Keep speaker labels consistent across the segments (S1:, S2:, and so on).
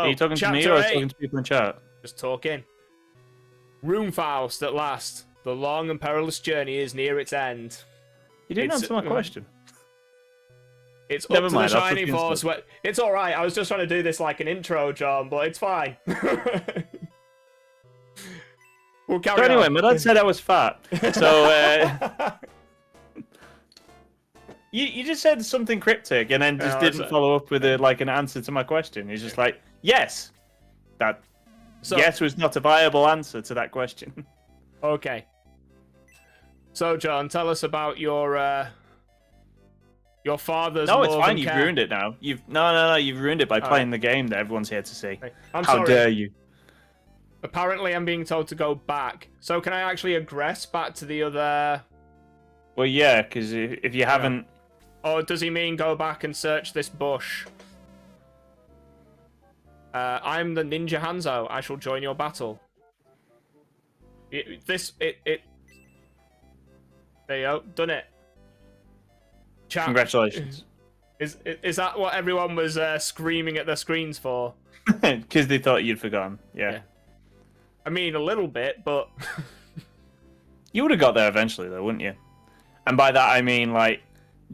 S1: So,
S2: Are you talking to me
S1: chapter
S2: or
S1: 8.
S2: talking to people in chat?
S1: Just talking. Roomfaust, at last. The long and perilous journey is near its end.
S2: You didn't answer my question.
S1: It's
S2: Never
S1: up
S2: mind,
S1: to the
S2: I'll put
S1: Shining
S2: you
S1: Force.
S2: instead.
S1: It's alright, I was just trying to do this like an intro, John, but it's fine. We'll carry
S2: So anyway,
S1: on.
S2: my dad said I was fat. So, you just said something cryptic and then just didn't follow up with an answer to my question. He's just like, yes. Yes was not a viable answer to that question.
S1: Okay. So, John, tell us about your father's.
S2: No, it's
S1: love
S2: fine.
S1: and
S2: You've
S1: care.
S2: ruined it now. No. You've ruined it by playing the game that everyone's here to see.
S1: I'm
S2: How
S1: sorry.
S2: dare you?
S1: Apparently, I'm being told to go back. So, can I actually aggress back to the other?
S2: Well, yeah, because if you haven't.
S1: Or does he mean go back and search this bush? I'm the Ninja Hanzo. I shall join your battle. There you go. Done it. Chat.
S2: Congratulations.
S1: Is that what everyone was screaming at their screens for?
S2: Because they thought you'd forgotten. Yeah.
S1: I mean, a little bit, but...
S2: You would have got there eventually, though, wouldn't you? And by that, I mean, like,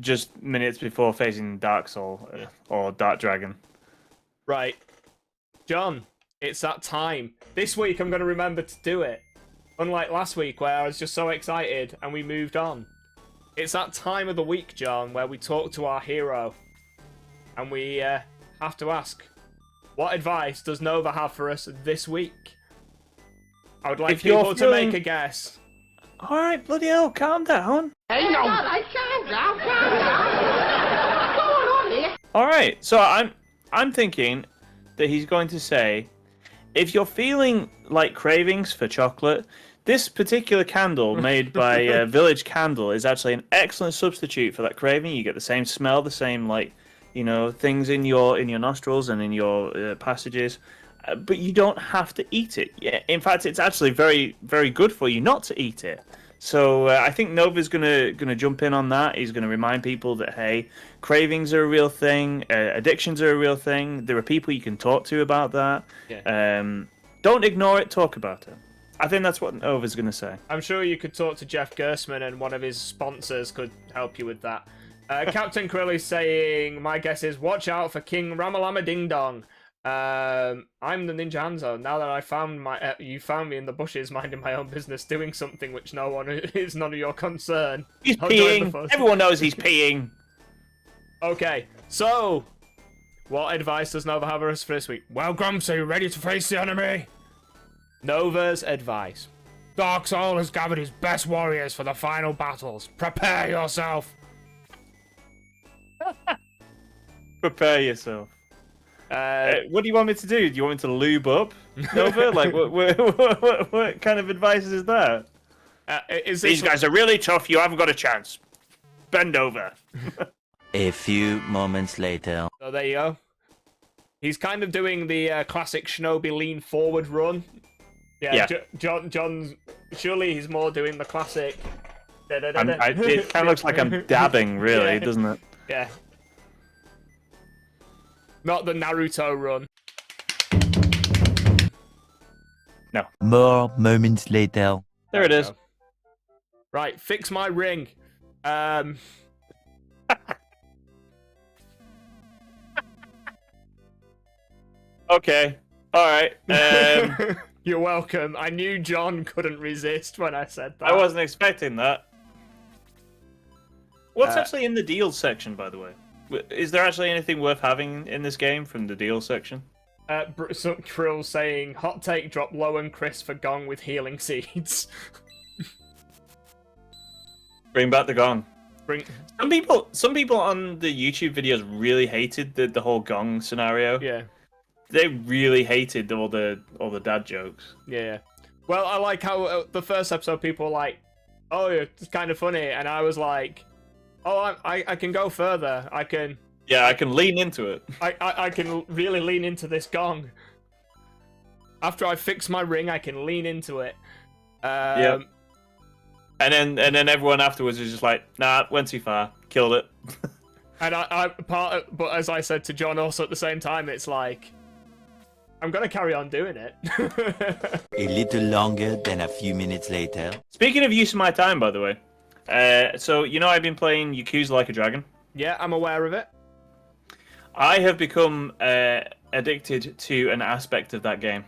S2: just minutes before facing Dark Soul or Dark Dragon.
S1: Right. John, it's that time. This week, I'm going to remember to do it. Unlike last week, where I was just so excited and we moved on. It's that time of the week, John, where we talk to our hero. And we have to ask, what advice does Nova have for us this week? I would like people to make a guess.
S2: Alright, bloody hell, calm down.
S3: Hey, no! Calm down. What's going on here?
S2: Alright, so I'm thinking that he's going to say, if you're feeling like cravings for chocolate, this particular candle made by Village Candle is actually an excellent substitute for that craving. You get the same smell, the same things in your nostrils and in your passages, but you don't have to eat it. Yeah, in fact, it's actually very, very good for you not to eat it. So I think Nova's gonna jump in on that. He's gonna remind people that hey, cravings are a real thing, addictions are a real thing. There are people you can talk to about that.
S1: Yeah.
S2: Don't ignore it. Talk about it. I think that's what Nova's gonna say.
S1: I'm sure you could talk to Jeff Gersman and one of his sponsors could help you with that. Captain Krill is saying, my guess is watch out for King Ramalama Ding Dong. I'm the Ninja Hanzo. Now that you found me in the bushes, minding my own business, doing something which is none of your concern.
S2: He's peeing. Everyone knows he's peeing.
S1: Okay, so what advice does Nova have for us for this week? Well, Grumps, are you ready to face the enemy? Nova's advice. Dark Soul has gathered his best warriors for the final battles. Prepare yourself.
S2: Prepare yourself. What do you want me to do? Do you want me to lube up, Nova? Like, what kind of advice is that? These guys are really tough. You haven't got a chance. Bend over.
S4: A few moments later.
S1: So there you go. He's kind of doing the classic Shinobi lean forward run. Yeah. John's surely he's more doing the classic.
S2: It kind of looks like I'm dabbing, really, doesn't it?
S1: Yeah. Not the Naruto run.
S2: No.
S4: More moments later.
S2: There it is.
S1: Right, fix my ring.
S2: Okay. All right.
S1: You're welcome. I knew John couldn't resist when I said that.
S2: I wasn't expecting that. What's actually in the deals section, by the way? Is there actually anything worth having in this game from the deals section?
S1: Krill saying, hot take, drop low and Chris for Gong with healing seeds.
S2: Bring back the gong. Some people on the YouTube videos really hated the whole gong scenario.
S1: Yeah.
S2: They really hated all the dad jokes.
S1: Yeah. Well, I like how the first episode people were like, oh, it's kind of funny, and I was like, oh, I can go further. I can
S2: lean into it.
S1: I can really lean into this gong. After I fix my ring, I can lean into it.
S2: Yeah. And then everyone afterwards is just like, nah, went too far, killed it.
S1: And but as I said to John also at the same time, it's like, I'm gonna carry on doing it.
S4: A little longer than a few minutes later.
S2: Speaking of use of my time, by the way, so you know I've been playing Yakuza Like a Dragon.
S1: Yeah, I'm aware of it.
S2: I have become addicted to an aspect of that game,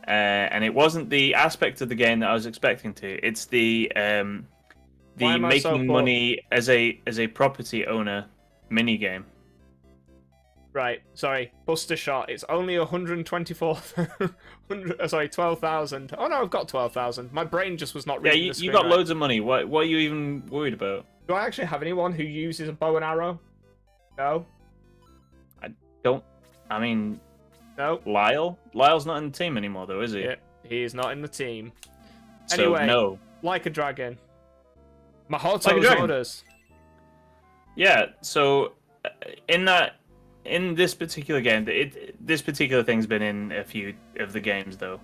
S2: and it wasn't the aspect of the game that I was expecting to. It's the
S1: Why am I so
S2: making
S1: poor?
S2: money as a property owner mini game.
S1: Right, sorry, Buster shot. It's only 124. 12,000. Oh no, I've got 12,000. My brain just was not
S2: Yeah,
S1: reading
S2: you
S1: the screen
S2: got
S1: right.
S2: loads of money. What are you even worried about?
S1: Do I actually have anyone who uses a bow and arrow? No.
S2: I mean,
S1: No.
S2: Lyle? Lyle's not in the team anymore, though, is he?
S1: Yeah, he is not in the team.
S2: So,
S1: Anyway,
S2: no.
S1: Like a Dragon.
S2: Like a
S1: Mahato's
S2: Dragon.
S1: orders.
S2: Yeah, so in this particular game, this particular thing's been in a few of the games, though,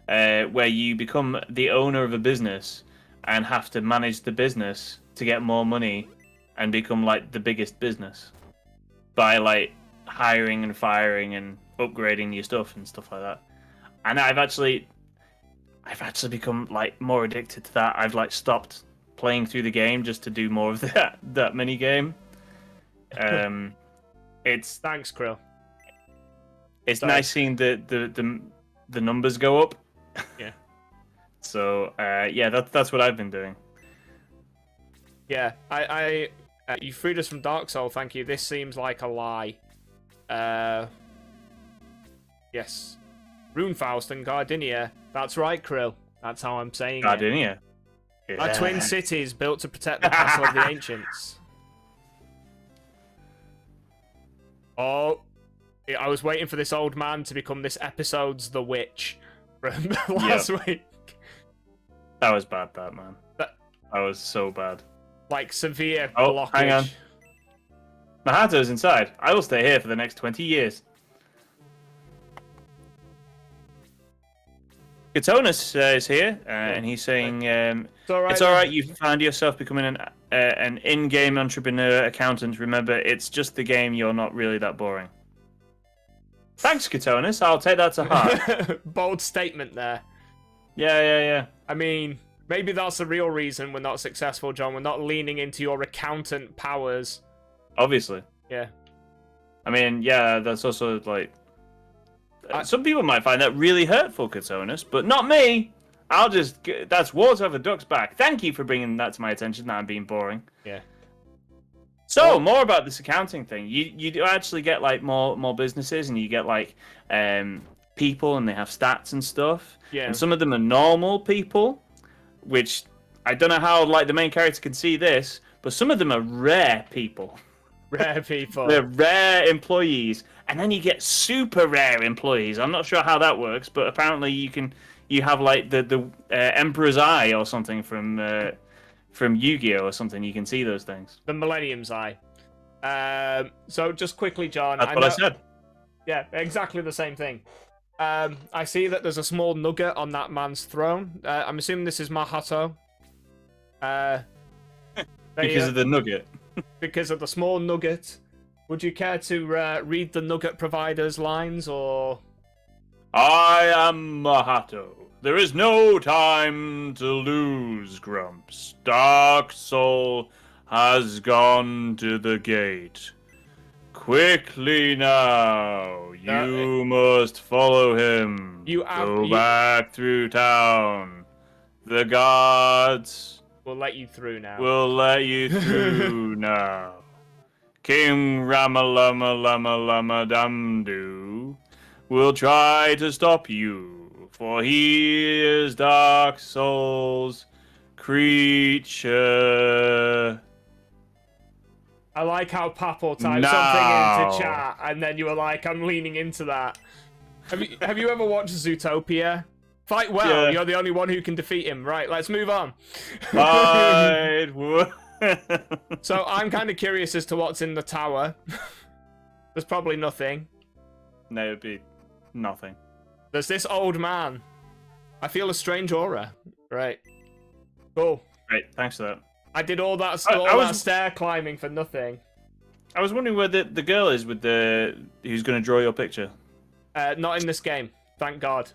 S2: where you become the owner of a business and have to manage the business to get more money and become, like, the biggest business by, like, hiring and firing and upgrading your stuff and stuff like that. And I've actually become like more addicted to that. I've like stopped playing through the game just to do more of that mini game. It's
S1: Thanks, Krill.
S2: Sorry. Nice seeing the numbers go up.
S1: Yeah.
S2: So yeah, that's what I've been doing.
S1: Yeah, I you freed us from Dark Soul, thank you. This seems like a lie. Yes. Runefaust and Gardinia. That's right, Krill. That's how I'm saying it.
S2: Gardinia.
S1: Our twin cities built to protect the castle of the ancients. Oh, I was waiting for this old man to become this episode's The Witch from last week.
S2: That was bad, that man.
S1: That
S2: was so bad.
S1: Like severe
S2: Oh,
S1: blockage.
S2: hang on. Mahato's inside. I will stay here for the next 20 years. Katonus is here, and he's saying,
S1: It's all right.
S2: it's alright, you found yourself becoming an in-game entrepreneur accountant. Remember, it's just the game, you're not really that boring. Thanks, Katonus, I'll take that to heart.
S1: Bold statement there.
S2: Yeah.
S1: I mean, maybe that's the real reason we're not successful, John. We're not leaning into your accountant powers.
S2: Obviously.
S1: Yeah.
S2: I mean, yeah, that's also, like... some people might find that really hurtful, Katonus, but not me. I'll just... That's water off a duck's back. Thank you for bringing that to my attention, that I'm being boring.
S1: Yeah.
S2: So, more about this accounting thing. You do actually get, like, more businesses, and you get, like, people, and they have stats and stuff.
S1: Yeah.
S2: And some of them are normal people, which I don't know how, like, the main character can see this, but some of them are rare people.
S1: Rare people.
S2: They're rare employees, and then you get super rare employees. I'm not sure how that works, but apparently you have like the Emperor's Eye or something from Yu-Gi-Oh or something. You can see those things.
S1: The Millennium's Eye. So just quickly, John.
S2: That's what I said.
S1: Yeah, exactly the same thing. I see that there's a small nugget on that man's throne. I'm assuming this is Mahato.
S2: Because of the nugget.
S1: Because of the small nugget. Would you care to read the nugget provider's lines, or...
S2: I am Mahato. There is no time to lose, Grumps. Dark Soul has gone to the gate. Quickly now, you must follow him. Go back through town. The guards...
S1: We'll let you through now.
S2: We'll let you through now. King Ramalama Lama Lama Damdu will try to stop you, for he is Dark Soul's creature.
S1: I like how Papal typed something into chat, and then you were like, I'm leaning into that. Have you ever watched Zootopia? Fight well,
S2: Yeah.
S1: You're the only one who can defeat him. Right, let's move on.
S2: Fight.
S1: So I'm kind of curious as to what's in the tower. There's probably nothing.
S2: No, it'd be nothing.
S1: There's this old man. I feel a strange aura. Right. Cool.
S2: Great, thanks for that.
S1: I did all that, that stair climbing for nothing.
S2: I was wondering where the girl is with who's going to draw your picture.
S1: Not in this game, thank God.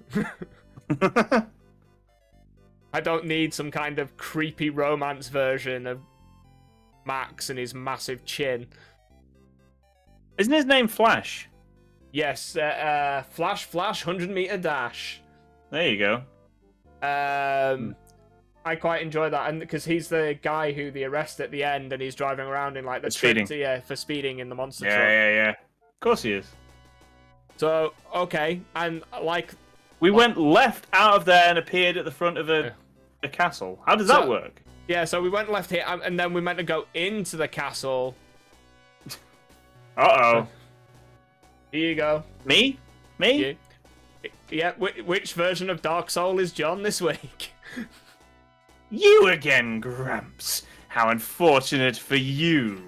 S1: I don't need some kind of creepy romance version of Max and his massive chin.
S2: Isn't his name Flash?
S1: Yes, Flash, 100-meter dash.
S2: There you go.
S1: I quite enjoy that, and because he's the guy who they arrest at the end, and he's driving around in like the
S2: speeding.
S1: for speeding in the monster truck.
S2: Yeah. Of course he is.
S1: So okay, and like
S2: we went left out of there and appeared at the front of a castle. How does that work?
S1: Yeah, so we went left here, and then we meant to go into the castle.
S2: Uh-oh.
S1: Here you go.
S2: Me?
S1: Yeah, which version of Dark Soul is John this week?
S2: You again, Gramps. How unfortunate for you.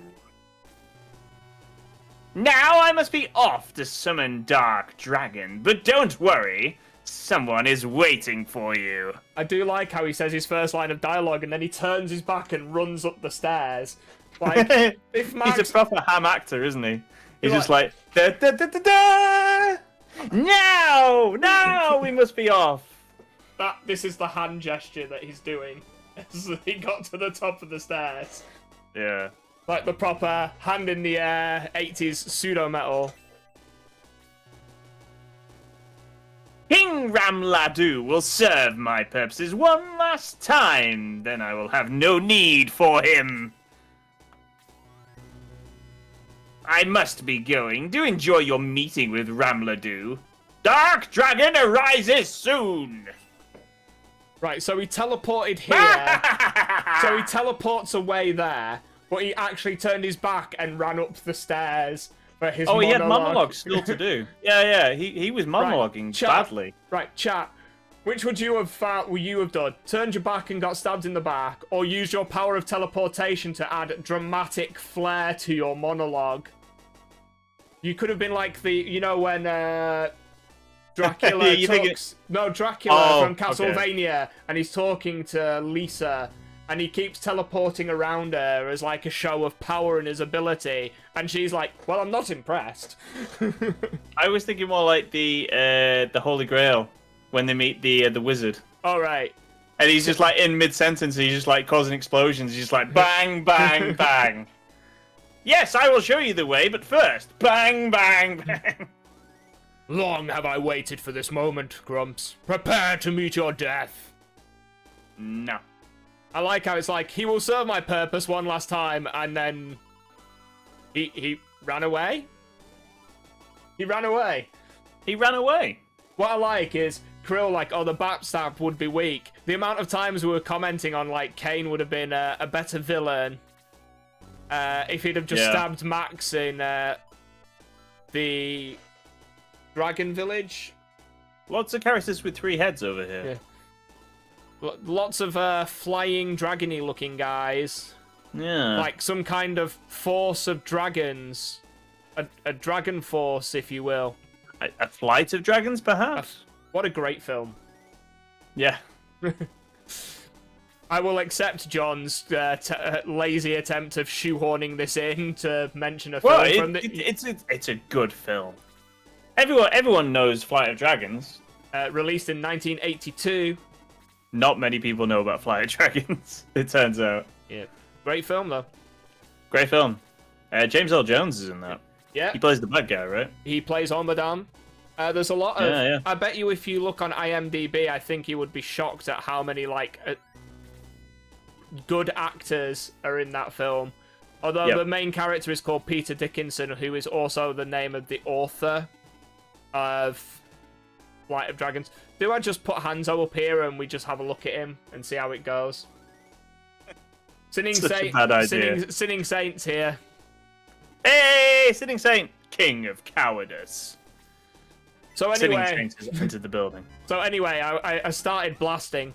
S2: Now I must be off to summon Dark Dragon, but don't worry. Someone is waiting for you.
S1: I do like how he says his first line of dialogue and then he turns his back and runs up the stairs. Like, if Max...
S2: He's a proper ham actor, isn't he? He's just like, da, da, da, da, da. Now we must be off.
S1: This is the hand gesture that he's doing as he got to the top of the stairs.
S2: Yeah.
S1: Like the proper hand in the air 80s pseudo metal.
S2: King Ramladu will serve my purposes one last time, then I will have no need for him. I must be going. Do enjoy your meeting with Ramladu. Dark Dragon arises soon!
S1: Right, so he teleported here. So he teleports away there, but he actually turned his back and ran up the stairs for his monologue.
S2: He had monologues still to do. Yeah, he was monologuing badly.
S1: Right, chat. Which would you have done? Turned your back and got stabbed in the back, or use your power of teleportation to add dramatic flair to your monologue? You could have been like when Dracula from Castlevania, and he's talking to Lisa, and he keeps teleporting around her as like a show of power and his ability, and she's like, "Well, I'm not impressed."
S2: I was thinking more like the Holy Grail when they meet the wizard.
S1: All right.
S2: And he's just like in mid-sentence, he's just like causing explosions. He's just like bang, bang, bang. Yes, I will show you the way, but first, bang, bang, bang.
S1: Long have I waited for this moment, Grumps. Prepare to meet your death.
S2: No.
S1: I like how it's like, he will serve my purpose one last time, and then he ran away? He ran away.
S2: He ran away.
S1: What I like is Krill like, oh, the backstab would be weak. The amount of times we were commenting on like Kane would have been a better villain if he'd have just stabbed Max in the Dragon Village.
S2: Lots of characters with 3 heads over here.
S1: Yeah. Lots of flying dragony looking guys.
S2: Yeah.
S1: Like some kind of force of dragons. A dragon force, if you will.
S2: A flight of dragons, perhaps?
S1: What a great film.
S2: Yeah.
S1: I will accept John's lazy attempt of shoehorning this in to mention a film from the...
S2: It's a good film. Everyone knows Flight of Dragons.
S1: Released in 1982.
S2: Not many people know about Flight of Dragons, it turns out.
S1: Yeah. Great film, though.
S2: Great film. James Earl Jones is in that.
S1: Yeah.
S2: He plays the bad guy, right?
S1: He plays Omadam. There's a lot of...
S2: Yeah.
S1: I bet you if you look on IMDb, I think you would be shocked at how many, like, good actors are in that film. Although the main character is called Peter Dickinson, who is also the name of the author of Flight of Dragons. Do I just put Hanzo up here and we just have a look at him and see how it goes? Sinning Saint's here.
S2: Hey, Sinning Saint, King of Cowardice.
S1: So anyway,
S2: Sinning Saint has entered the building.
S1: So anyway, I started blasting.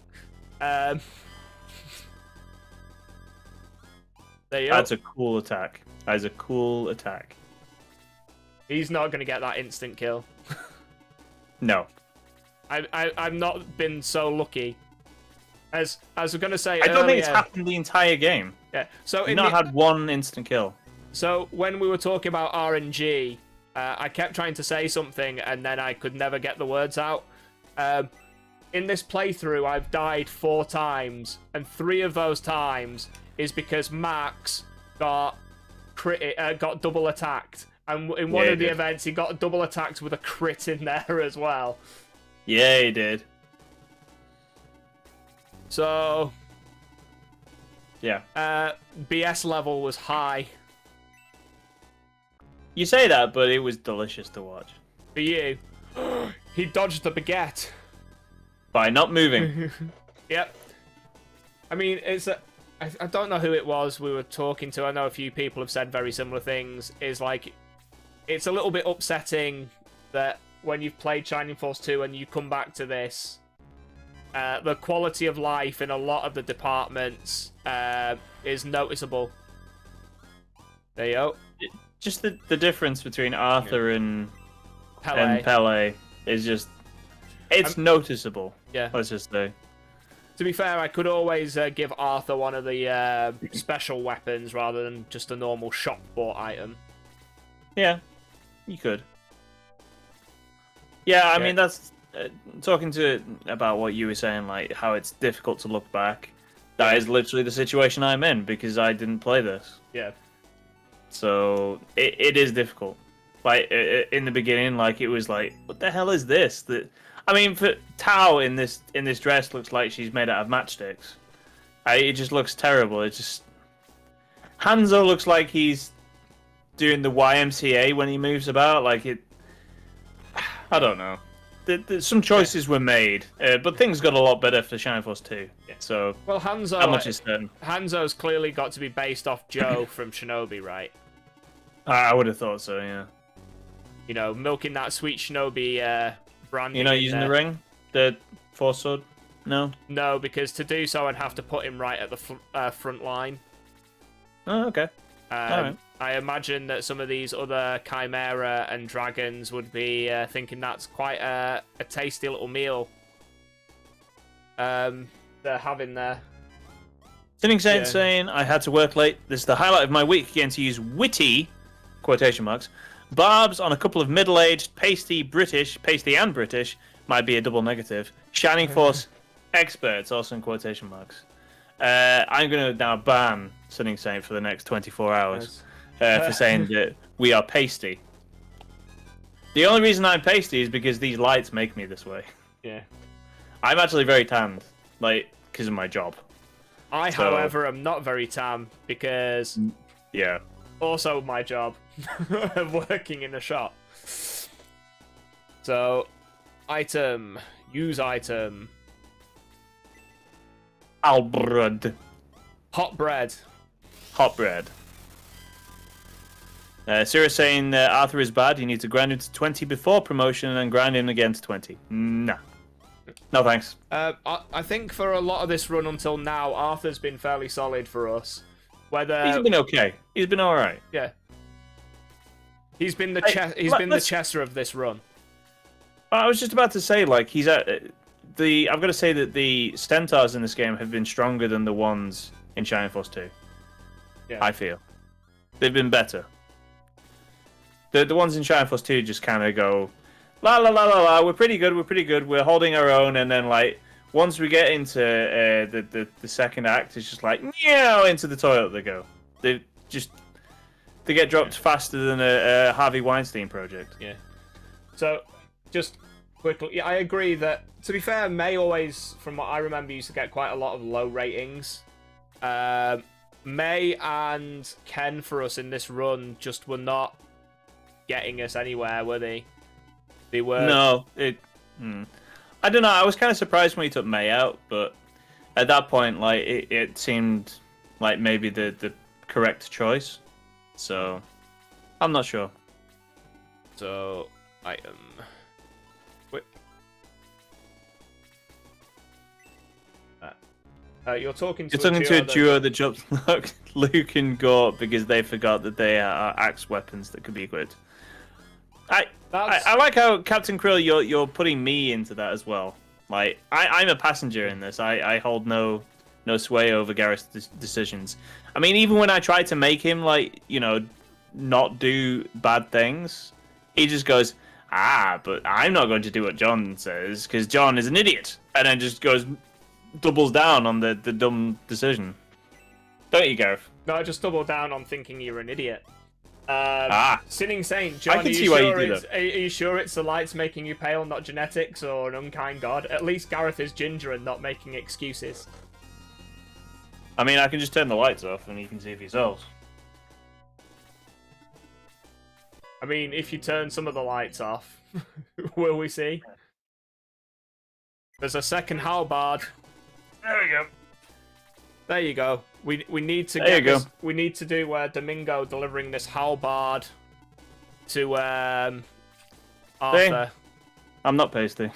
S1: There you go.
S2: That's a cool attack. That is a cool attack.
S1: He's not going to get that instant kill.
S2: No.
S1: I've not been so lucky. As I was going to say
S2: I don't
S1: earlier,
S2: think it's happened the entire game.
S1: Yeah. So
S2: You've not had one instant kill.
S1: So when we were talking about RNG, I kept trying to say something, and then I could never get the words out. In this playthrough, I've died 4 times, and 3 of those times is because Max got double attacked. And in one of the events, he got double attacked with a crit in there as well.
S2: Yeah, he did.
S1: So,
S2: yeah.
S1: BS level was high.
S2: You say that, but it was delicious to watch.
S1: For you, he dodged the baguette.
S2: By not moving.
S1: Yep. I mean, I don't know who it was we were talking to. I know a few people have said very similar things. Is like, it's a little bit upsetting that when you've played Shining Force 2 and you come back to this, the quality of life in a lot of the departments is noticeable. There you go.
S2: Just the difference between Arthur and
S1: Pele.
S2: Pele is just... It's noticeable.
S1: Yeah.
S2: Let's just say.
S1: To be fair, I could always give Arthur one of the special weapons rather than just a normal shop-bought item.
S2: Yeah, you could. Yeah, I mean, that's... talking about what you were saying, like, how it's difficult to look back. That is literally the situation I'm in, because I didn't play this.
S1: Yeah.
S2: So, it is difficult. Like, in the beginning, like, it was like, what the hell is this? I mean, for Tao in this dress looks like she's made out of matchsticks. It just looks terrible. It just... Hanzo looks like he's doing the YMCA when he moves about. Like, it... I don't know. Some choices were made, but things got a lot better for Shining Force 2. Yeah. So,
S1: well, Hanzo,
S2: how much is certain?
S1: Hanzo's clearly got to be based off Joe from Shinobi, right?
S2: I would have thought so, yeah.
S1: You know, milking that sweet Shinobi brand.
S2: You're not using the ring? The Force Sword? No?
S1: No, because to do so, I'd have to put him right at the front line.
S2: Oh, okay. Alright.
S1: I imagine that some of these other Chimera and Dragons would be thinking that's quite a tasty little meal they're having there.
S2: Sinning Saint saying, I had to work late. This is the highlight of my week, getting to use witty, quotation marks, barbs on a couple of middle-aged, pasty and British, might be a double negative, Shining Force experts, also in quotation marks. I'm going to now ban Sinning Saint for the next 24 hours. For saying that we are pasty. The only reason I'm pasty is because these lights make me this way.
S1: Yeah.
S2: I'm actually very tanned, like, because of my job.
S1: However, am not very tan because...
S2: Yeah.
S1: Also my job of working in a shop. So, item. Use item.
S2: Albrud.
S1: Hot bread.
S2: Hot bread. Sarah saying Arthur is bad. You need to grind him to 20 before promotion and grind him again to 20. Nah. No thanks.
S1: I think for a lot of this run until now, Arthur's been fairly solid for us. Whether
S2: he's been okay. He's been all right.
S1: Yeah. He's been the Chesser of this run.
S2: I was just about to say, like, he's at I've got to say that the Stentars in this game have been stronger than the ones in Shining Force 2.
S1: Yeah.
S2: I feel they've been better. The ones in Shining Force 2 just kind of go, la la la la la, we're pretty good, we're holding our own, and then, like, once we get into the second act, it's just like, meow, into the toilet they go. They get dropped faster than a Harvey Weinstein project.
S1: Yeah. So, just quickly, yeah, I agree that, to be fair, May always, from what I remember, used to get quite a lot of low ratings. May and Ken for us in this run just were not getting us anywhere, were they? They were.
S2: No, I don't know. I was kind of surprised when he took May out, but at that point, like, it seemed like maybe the correct choice. So, I'm not sure.
S1: So, item. Whip. You're talking to
S2: a duo that jumps Luke and Gort because they forgot that they are axe weapons that could be equipped. I like how Captain Krill, you're putting me into that as well. Like, I'm a passenger in this. I hold no sway over Gareth's decisions. I mean, even when I tried to make him, like, you know, not do bad things, he just goes, but I'm not going to do what John says because John is an idiot, and then just doubles down on the dumb decision. Don't you, Gareth?
S1: No, I just double down on thinking you're an idiot. Sinning Saint, John,
S2: I can see why you do that.
S1: Are you sure it's the lights making you pale, not genetics or an unkind god? At least Gareth is ginger and not making excuses.
S2: I mean, I can just turn the lights off and you can see for yourselves.
S1: I mean, if you turn some of the lights off, will we see? There's a second halberd.
S2: There we go.
S1: There you go. We need to
S2: There you go.
S1: We need to do Domingo delivering this halberd to Arthur.
S2: I'm not pasty.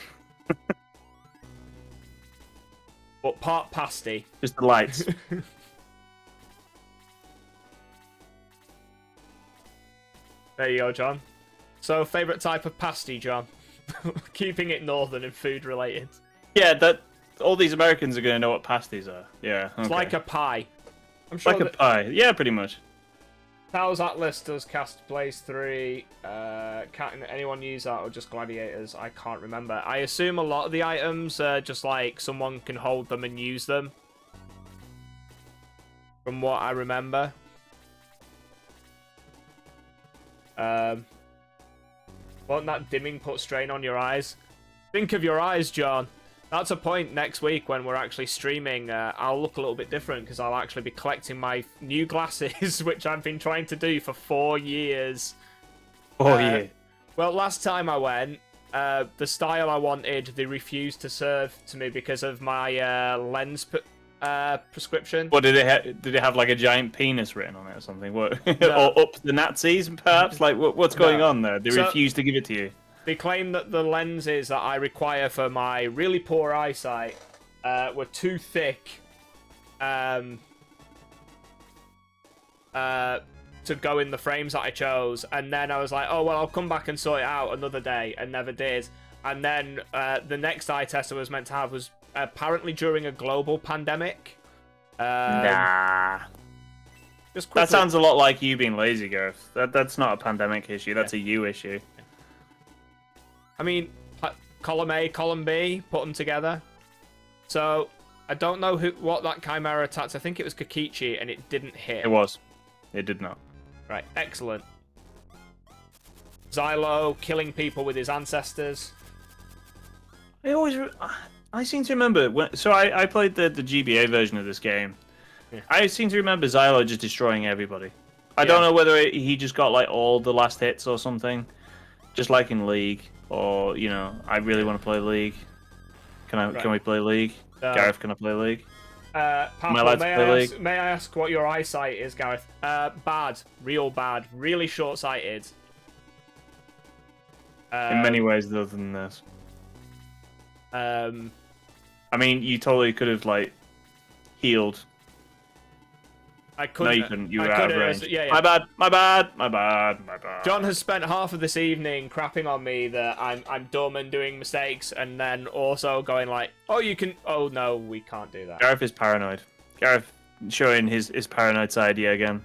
S1: But part pasty.
S2: Just the lights.
S1: There you go, John. So, favourite type of pasty, John? Keeping it northern and food related.
S2: Yeah, all these Americans are going to know what pasties are. Yeah, okay.
S1: It's like a pie. I'm sure
S2: like a pie. Yeah, pretty much.
S1: Taos Atlas does cast Blaze 3. Can anyone use that or just gladiators? I can't remember. I assume a lot of the items are just like someone can hold them and use them. From what I remember. Won't that dimming put strain on your eyes? Think of your eyes, John. That's a point next week when we're actually streaming. I'll look a little bit different because I'll actually be collecting my new glasses, which I've been trying to do for 4 years.
S2: 4 years.
S1: Well, last time I went, the style I wanted, they refused to serve to me because of my lens prescription.
S2: What did it have like a giant penis written on it or something? What?
S1: No.
S2: Or up the Nazis, perhaps? Like what's going on there? They refuse to give it to you.
S1: They claim that the lenses that I require for my really poor eyesight were too thick to go in the frames that I chose. And then I was like, oh, well, I'll come back and sort it out another day, and never did. And then the next eye test I was meant to have was apparently during a global pandemic.
S2: Nah.
S1: Just quickly,
S2: That sounds a lot like you being lazy, Gareth. That's not a pandemic issue. That's a you issue.
S1: I mean, column A, column B, put them together. So, I don't know what that Chimera attacked. I think it was Kokichi, and it didn't hit.
S2: It was. It did not.
S1: Right, excellent. Xylo killing people with his ancestors.
S2: I seem to remember... So I played the GBA version of this game.
S1: Yeah.
S2: I seem to remember Xylo just destroying everybody. I don't know whether he just got like all the last hits or something. Just like in League. Or, you know, I really want to play League. Can we play League? Gareth, can I play League?
S1: Papa, may I ask what your eyesight is, Gareth? Bad. Real bad. Really short-sighted.
S2: In many ways other than this. I mean, you totally could have, like, healed.
S1: I couldn't.
S2: No, you couldn't. You were out of range.
S1: Yeah.
S2: My bad.
S1: John has spent half of this evening crapping on me that I'm dumb and doing mistakes, and then also going like, oh, you can... Oh, no, we can't do that.
S2: Gareth is paranoid. Gareth showing his paranoid side yet again.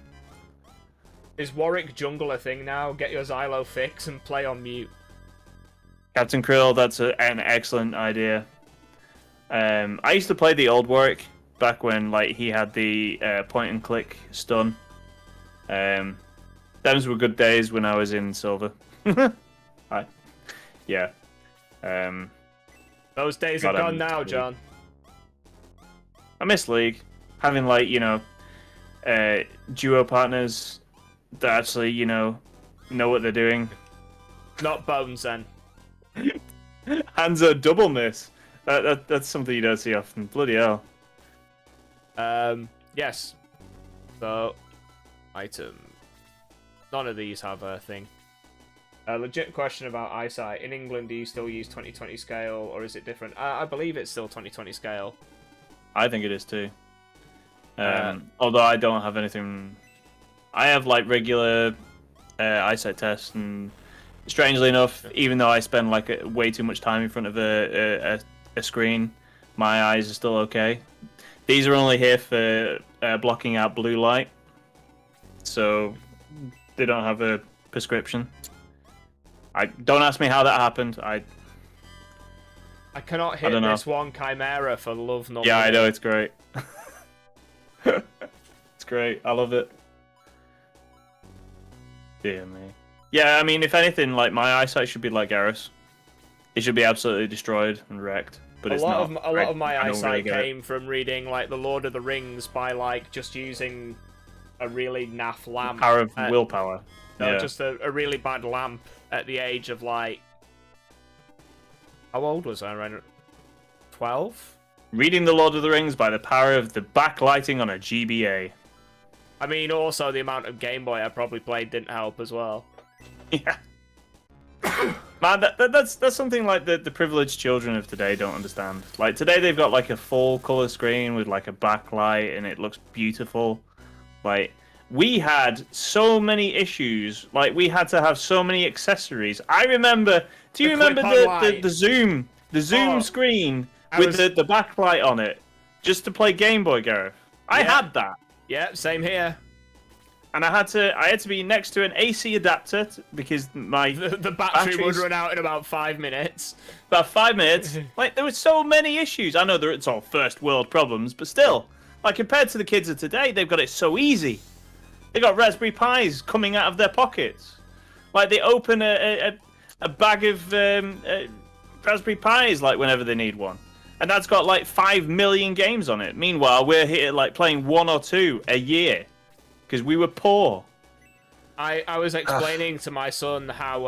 S1: Is Warwick Jungle a thing now? Get your Xylo fix and play on mute.
S2: Captain Krill, that's an excellent idea. I used to play the old Warwick back when like he had the point and click stun. Those were good days when I was in Silver. Yeah.
S1: Those days are gone now, John.
S2: I miss League. Having like, you know, duo partners that actually, you know what they're doing.
S1: Not Bones then.
S2: Hanzo double miss. That's something you don't see often. Bloody hell.
S1: Yes. So, item. None of these have a thing. A legit question about eyesight. In England, do you still use 20/20 scale, or is it different? I believe it's still 20/20 scale.
S2: I think it is too. Although I don't have anything... I have like regular eyesight tests, and strangely enough, even though I spend like way too much time in front of a screen, my eyes are still okay. These are only here for blocking out blue light, so they don't have a prescription. Don't ask me how that happened. I
S1: cannot hit
S2: don't know.
S1: this one chimera for love nor
S2: Yeah, I
S1: money.
S2: know, it's great. It's great. I love it. Dear me. Yeah, I mean, if anything, like, my eyesight should be like Garrus. It should be absolutely destroyed and wrecked. But it's not.
S1: A lot of my
S2: I don't really
S1: eyesight
S2: get it.
S1: came from reading like the Lord of the Rings by like just using a really naff lamp.
S2: Power of willpower.
S1: No,
S2: Yeah.
S1: just a really bad lamp at the age of like. How old was I? Around 12?
S2: Reading The Lord of the Rings by the power of the backlighting on a GBA.
S1: I mean, also the amount of Game Boy I probably played didn't help as well.
S2: Yeah. Man, that's something like the privileged children of today don't understand. Like, today they've got, like, a full color screen with, like, a backlight, and it looks beautiful. Like, we had so many issues. Like, we had to have so many accessories. I remember... Do you remember the Zoom screen with the backlight on it? Just to play Game Boy, Gareth. I had that.
S1: Yeah, same here.
S2: And I had to be next to an AC adapter because my
S1: The battery would run out in about 5 minutes.
S2: About 5 minutes. Like, there were so many issues. I know that it's all first world problems, but still, like, compared to the kids of today, they've got it so easy. They got Raspberry Pis coming out of their pockets. Like, they open a bag of Raspberry Pis like whenever they need one, and that's got like 5 million games on it. Meanwhile, we're here like playing 1 or 2 a year. Because we were poor.
S1: I was explaining to my son how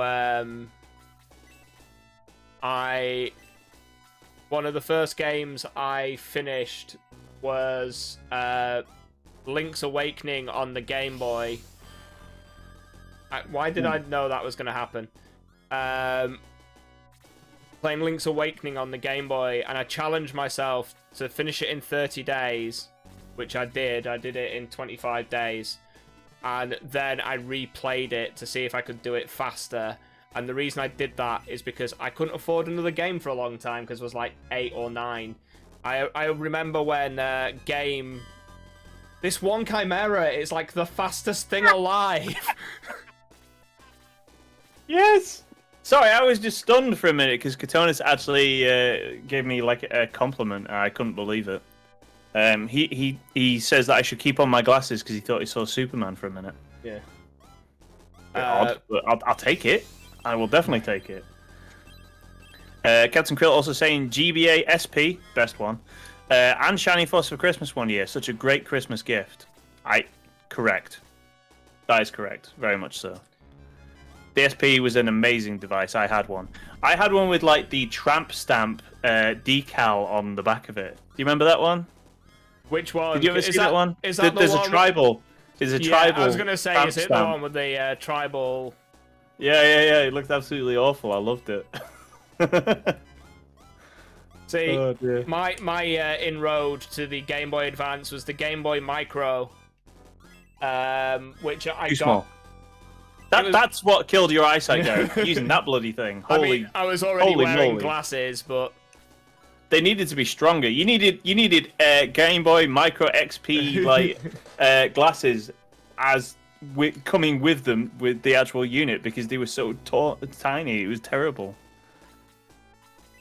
S1: one of the first games I finished was Link's Awakening on the Game Boy. Why did I know that was going to happen? Playing Link's Awakening on the Game Boy, and I challenged myself to finish it in 30 days. Which I did. I did it in 25 days. And then I replayed it to see if I could do it faster. And the reason I did that is because I couldn't afford another game for a long time because it was like 8 or 9. I remember when this one Chimera is like the fastest thing alive.
S2: Yes! Sorry, I was just stunned for a minute because Katonis actually gave me like a compliment. I couldn't believe it. He says that I should keep on my glasses because he thought he saw Superman for a minute.
S1: Yeah.
S2: Odd, but I'll take it. I will definitely take it. Captain Krill also saying GBA SP, best one, and Shiny Force for Christmas one year. Such a great Christmas gift. Correct. That is correct. Very much so. The SP was an amazing device. I had one. I had one with like the tramp stamp decal on the back of it. Do you remember that one?
S1: Which one?
S2: Did you ever see that one?
S1: Is that
S2: There's a tribal. There's a tribal.
S1: I was gonna say, is it the
S2: stamp.
S1: one with the tribal?
S2: Yeah. It looked absolutely awful. I loved it.
S1: See, my inroad to the Game Boy Advance was the Game Boy Micro, which I
S2: Too
S1: got.
S2: small. That's what killed your eyesight, Gareth. Using that bloody thing.
S1: I mean, I was already wearing
S2: moly.
S1: glasses, but
S2: They needed to be stronger. You needed Game Boy Micro XP like glasses as coming with them with the actual unit because they were so tiny. It was terrible.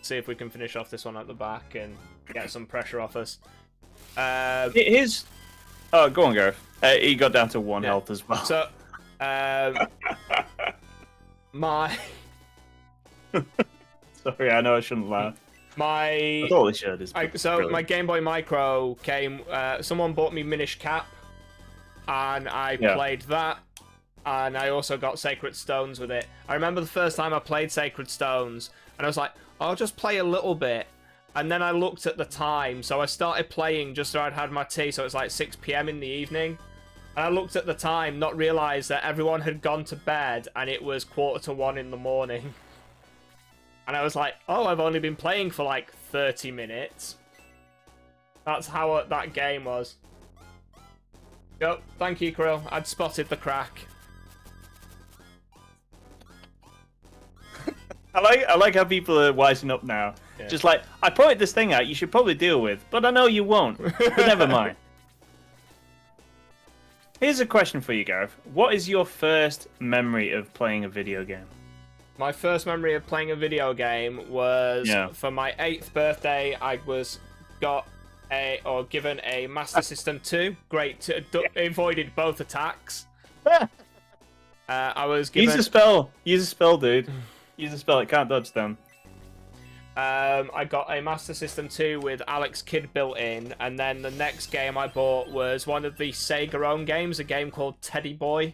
S1: see if we can finish off this one at the back and get some pressure off us.
S2: Oh, go on, Gareth. He got down to 1 health as well.
S1: So, my
S2: Sorry, I know I shouldn't laugh.
S1: my
S2: I totally should. It's
S1: my
S2: brilliant.
S1: Game Boy Micro came. Someone bought me Minish Cap, and I played that. And I also got Sacred Stones with it. I remember the first time I played Sacred Stones, and I was like, I'll just play a little bit. And then I looked at the time, so I started playing just so I'd had my tea, so it was like 6 PM in the evening. And I looked at the time, not realised that everyone had gone to bed, and it was 1:45 in the morning. And I was like, oh, I've only been playing for like 30 minutes. That's how that game was. Yep, thank you, Krill. I'd spotted the crack.
S2: I like how people are wising up now. Yeah. Just like, I pointed this thing out you should probably deal with, but I know you won't. But never mind. Here's a question for you, Gareth. What is your first memory of playing a video game?
S1: My first memory of playing a video game was for my 8th birthday. I was given a Master System 2. Great, avoided both attacks. I was given.
S2: Use a spell. Use a spell, dude. Use a spell. It can't dodge them.
S1: I got a Master System 2 with Alex Kidd built in, and then the next game I bought was one of the Sega-owned games, a game called Teddy Boy,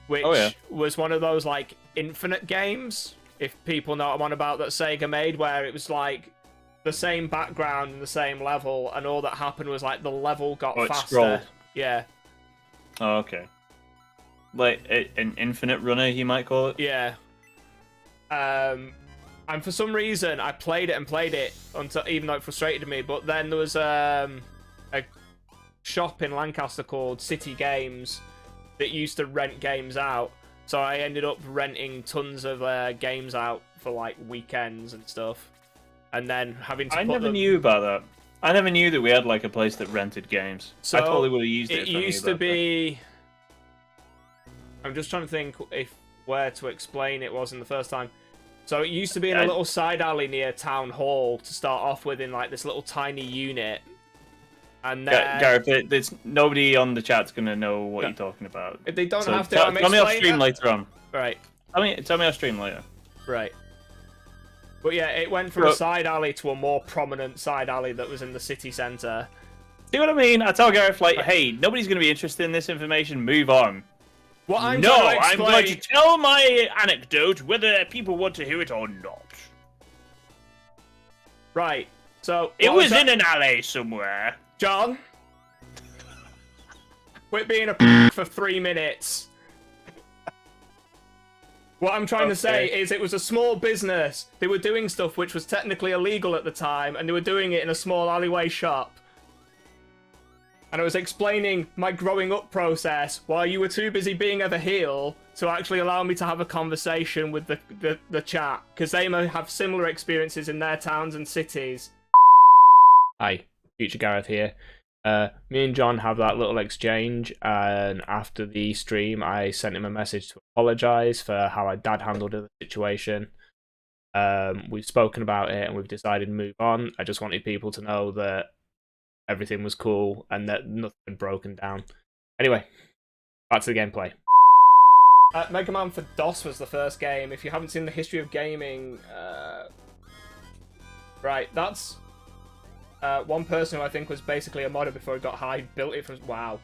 S1: which was one of those like infinite games, if people know what I'm on about, that Sega made, where it was like the same background and the same level, and all that happened was like the level got faster.
S2: Scrolled.
S1: Yeah.
S2: Oh, okay. Like an infinite runner, you might call it.
S1: Yeah. And for some reason, I played it until, even though it frustrated me. But then there was a shop in Lancaster called City Games that used to rent games out. So I ended up renting tons of games out for like weekends and stuff, and then having to.
S2: I never knew about that. I never knew that we had like a place that rented games. So I totally would have used it. It
S1: used to be. I'm just trying to think where to explain it was in the first time. So it used to be in a little side alley near Town Hall to start off with, in like this little tiny unit. And then...
S2: Gareth, nobody on the chat's gonna know what you're talking about.
S1: If they don't have to,
S2: tell me off stream later on.
S1: Right.
S2: Tell me off stream later.
S1: Right. But yeah, it went from a side alley to a more prominent side alley that was in the city centre.
S2: See what I mean? I tell Gareth, like, hey, nobody's gonna be interested in this information. Move on.
S1: What I'm
S2: I'm going to tell my anecdote whether people want to hear it or not.
S1: Right. So
S2: it was in an alley somewhere.
S1: John, quit being a for 3 minutes. What I'm trying to say is it was a small business. They were doing stuff which was technically illegal at the time, and they were doing it in a small alleyway shop. And I was explaining my growing up process while you were too busy being a heel to actually allow me to have a conversation with the chat, because they may have similar experiences in their towns and cities. Hi, Future Gareth here. Me and John have that little exchange, and after the stream I sent him a message to apologise for how my dad handled the situation. We've spoken about it and we've decided to move on. I just wanted people to know that everything was cool and that nothing had broken down. Anyway, back to the gameplay. Mega Man for DOS was the first game. If you haven't seen the history of gaming, right, that's one person who I think was basically a modder before he got high, built it from... Wow.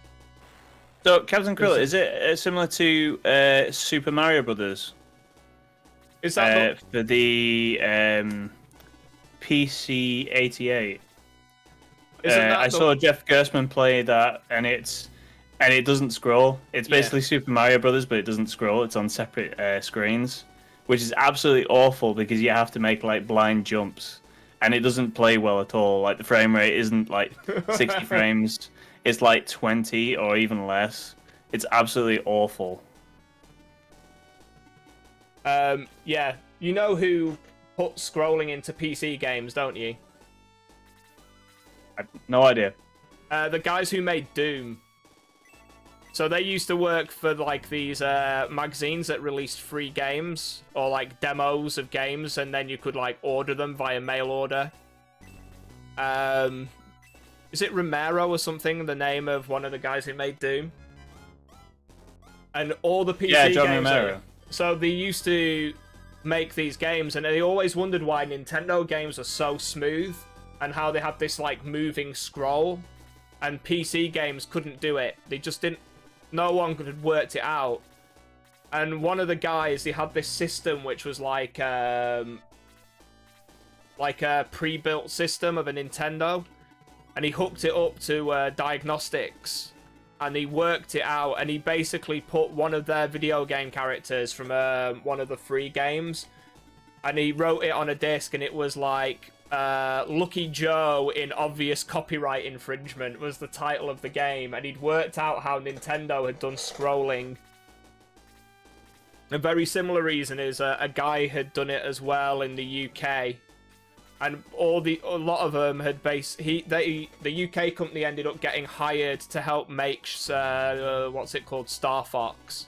S2: So, Captain Krill, is it similar to Super Mario Brothers?
S1: Is that
S2: for the PC 88? I saw Jeff Gersman play that, and it doesn't scroll. It's basically Super Mario Brothers, but it doesn't scroll. It's on separate screens, which is absolutely awful because you have to make like blind jumps, and it doesn't play well at all. Like the frame rate isn't like 60 frames; it's like 20 or even less. It's absolutely awful.
S1: Yeah, you know who put scrolling into PC games, don't you?
S2: No idea.
S1: The guys who made Doom. So they used to work for like these magazines that released free games or like demos of games, and then you could like order them via mail order. Is it Romero or something? The name of one of the guys who made Doom. And all the PC
S2: John
S1: games.
S2: Romero.
S1: So they used to make these games, and they always wondered why Nintendo games are so smooth. And how they had this like moving scroll, and PC games couldn't do it. They just didn't. No one could have worked it out. And one of the guys, he had this system which was like a pre-built system of a Nintendo, and he hooked it up to diagnostics, and he worked it out. And he basically put one of their video game characters from one of the free games, and he wrote it on a disc, and it was like. Lucky Joe in obvious copyright infringement was the title of the game, and he'd worked out how Nintendo had done scrolling. A very similar reason is a guy had done it as well in the UK, and a lot of them had the UK company ended up getting hired to help make what's it called, Star Fox.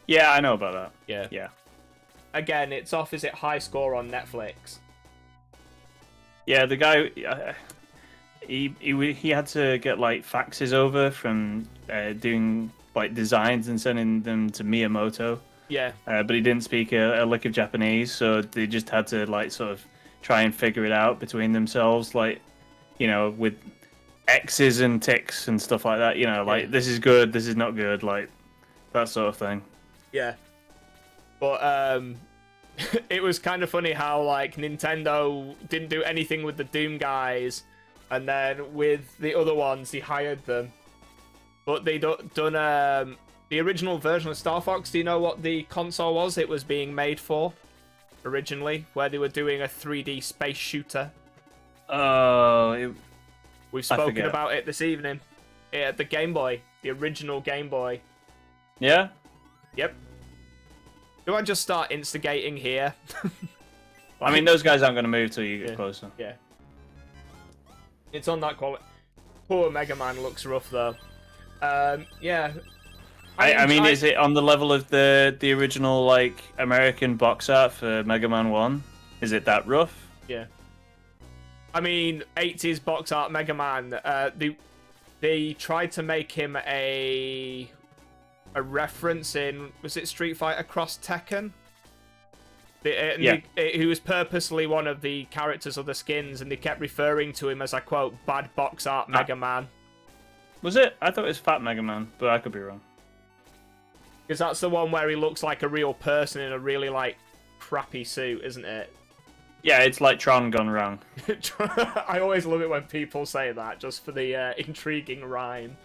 S2: Yeah, I know about that.
S1: Yeah. again, it's off. Is it high score on Netflix?
S2: Yeah, the guy, he had to get like faxes over from doing like designs and sending them to Miyamoto.
S1: Yeah.
S2: But he didn't speak a lick of Japanese, so they just had to like sort of try and figure it out between themselves, like, you know, with X's and ticks and stuff like that. You know, like this is good, this is not good, like that sort of thing.
S1: Yeah. But it was kind of funny how like Nintendo didn't do anything with the Doom guys, and then with the other ones, he hired them. But they done the original version of Star Fox. Do you know what the console was it was being made for originally, where they were doing a 3D space shooter?
S2: Oh,
S1: We've spoken about it this evening. Yeah, the Game Boy, the original Game Boy.
S2: yeah.
S1: Yep. Do I just start instigating here?
S2: I mean, those guys aren't going to move till you get closer.
S1: Yeah. It's on that quality. Poor Mega Man looks rough though. Yeah.
S2: I mean, is it on the level of the original like American box art for Mega Man 1? Is it that rough?
S1: Yeah. I mean, 80s box art Mega Man. They tried to make him a reference in, was it Street Fighter Cross Tekken? He was purposely one of the characters of the skins, and they kept referring to him as, I quote, bad box art Mega Man.
S2: Was it? I thought it was Fat Mega Man, but I could be wrong.
S1: Because that's the one where he looks like a real person in a really, like, crappy suit, isn't it?
S2: Yeah, it's like Tron gone wrong.
S1: I always love it when people say that, just for the intriguing rhyme.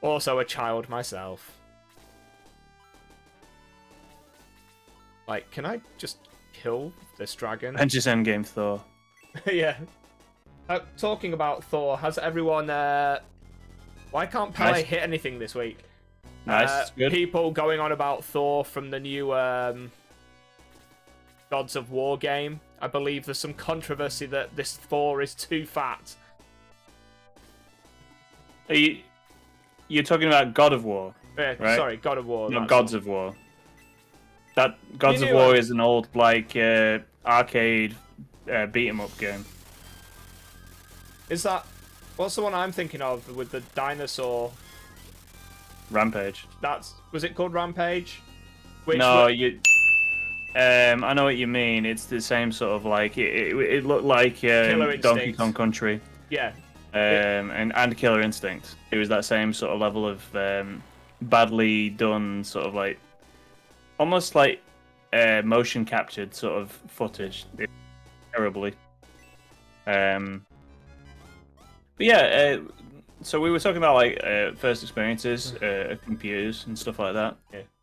S1: Also a child myself. Like, can I just kill this dragon?
S2: And just endgame Thor.
S1: Yeah. Talking about Thor, has everyone... Why can't Pele hit anything this week?
S2: Nice, good.
S1: People going on about Thor from the new Gods of War game. I believe there's some controversy that this Thor is too fat.
S2: You're talking about God of War, right?
S1: Sorry, God of War.
S2: Not Gods of War. That Gods of War is an old like arcade beat 'em up game.
S1: Is that... What's the one I'm thinking of with the dinosaur?
S2: Rampage.
S1: Was it called Rampage?
S2: I know what you mean. It's the same sort of like it looked like Donkey Kong Country.
S1: Yeah.
S2: And Killer Instinct. It was that same sort of level of badly done, sort of like almost like motion captured sort of footage. Terribly. But yeah, so we were talking about like first experiences of computers and stuff like that.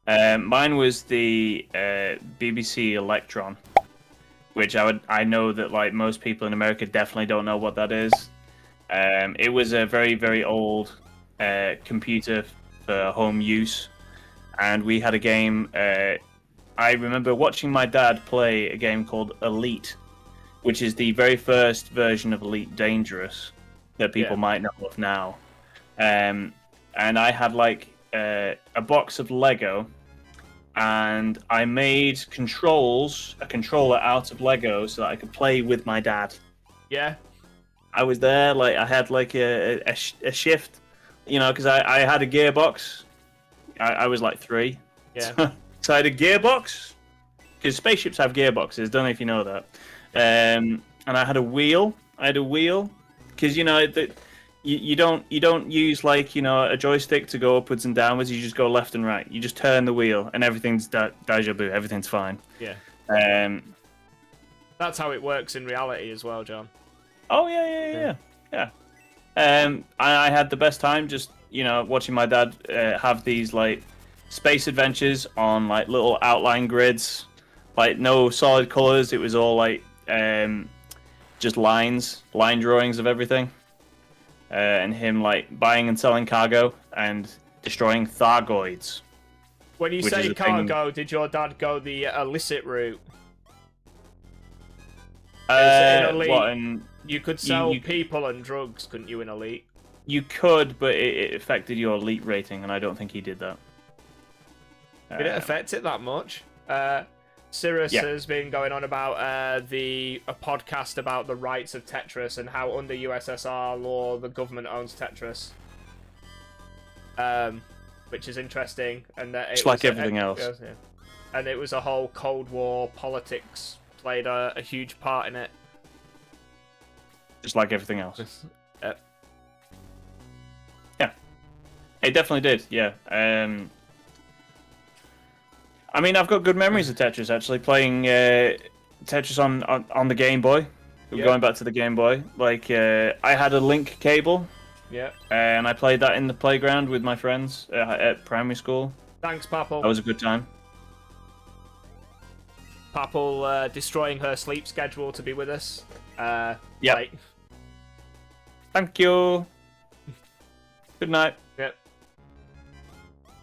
S1: Yeah.
S2: Mine was the BBC Electron, which I know that like most people in America definitely don't know what that is. It was a very, very old computer for home use, and we had a game. I remember watching my dad play a game called Elite, which is the very first version of Elite Dangerous that people might know of now. And I had like a box of Lego, and I made a controller out of Lego so that I could play with my dad.
S1: Yeah.
S2: I was there, like I had like a shift, you know, because I had a gearbox. I was like 3.
S1: Yeah.
S2: So I had a gearbox, because spaceships have gearboxes. Don't know if you know that. And I had a wheel. Because you know you don't use like, you know, a joystick to go upwards and downwards. You just go left and right. You just turn the wheel, and everything's deja vu. Everything's fine.
S1: Yeah. That's how it works in reality as well, John.
S2: Oh yeah. I had the best time just, you know, watching my dad have these like space adventures on like little outline grids, like no solid colors. It was all like just line drawings of everything, and him like buying and selling cargo and destroying Thargoids.
S1: When you say cargo, did your dad go the illicit route? You could sell people and drugs, couldn't you, in Elite?
S2: You could, but it affected your Elite rating, and I don't think he did that.
S1: Did it affect it that much? Cirrus
S2: Yeah.
S1: has been going on about a podcast about the rights of Tetris and how under USSR law the government owns Tetris, which is interesting. And
S2: Just like everything else.
S1: Yeah. And it was a whole Cold War politics played a huge part in it.
S2: Just like everything else.
S1: Uh,
S2: Yeah, it definitely did. Yeah. I mean, I've got good memories of Tetris actually playing Tetris on the Game Boy.
S1: Yeah.
S2: Going back to the Game Boy, like I had a link cable,
S1: yeah.
S2: and I played that in the playground with my friends at primary school.
S1: Thanks, Papal.
S2: That was a good time.
S1: Papal destroying her sleep schedule to be with us.
S2: Yeah.
S1: Like,
S2: Thank you. Good night.
S1: yep.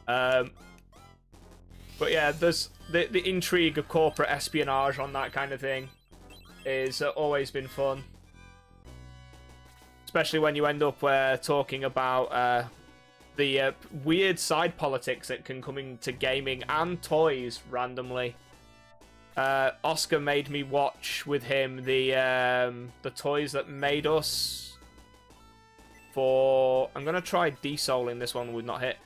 S1: But yeah, there's the intrigue of corporate espionage on that kind of thing is always been fun. Especially when you end up talking about the weird side politics that can come into gaming and toys randomly. Oscar made me watch with him the toys that made us for... I'm going to try desoling this one, would not hit.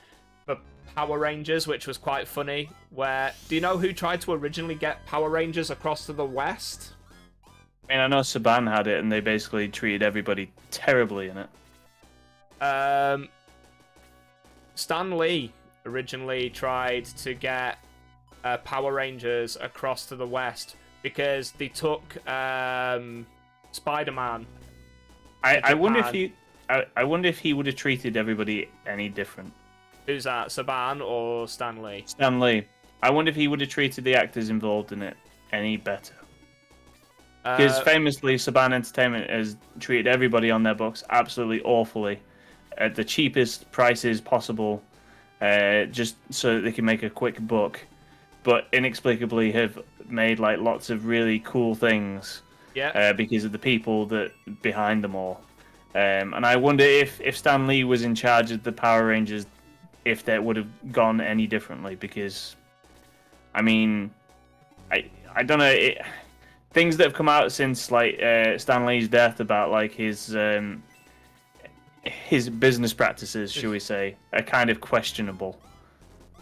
S1: But Power Rangers, which was quite funny. Where... Do you know who tried to originally get Power Rangers across to the West?
S2: I mean, I know Saban had it, and they basically treated everybody terribly in it.
S1: Stan Lee originally tried to get Power Rangers across to the West because they took Spider-Man.
S2: I wonder if he, I wonder if he would have treated everybody any different.
S1: Who's that, Saban or Stan Lee?
S2: Stan Lee. I wonder if he would have treated the actors involved in it any better. Because famously, Saban Entertainment has treated everybody on their books absolutely awfully, at the cheapest prices possible, just so that they can make a quick buck. But inexplicably have made like lots of really cool things, because of the people that behind them all. And I wonder if Stan Lee was in charge of the Power Rangers, if that would have gone any differently. Because, I mean, I don't know. Things that have come out since like Stan Lee's death about like his business practices, shall we say, are kind of questionable.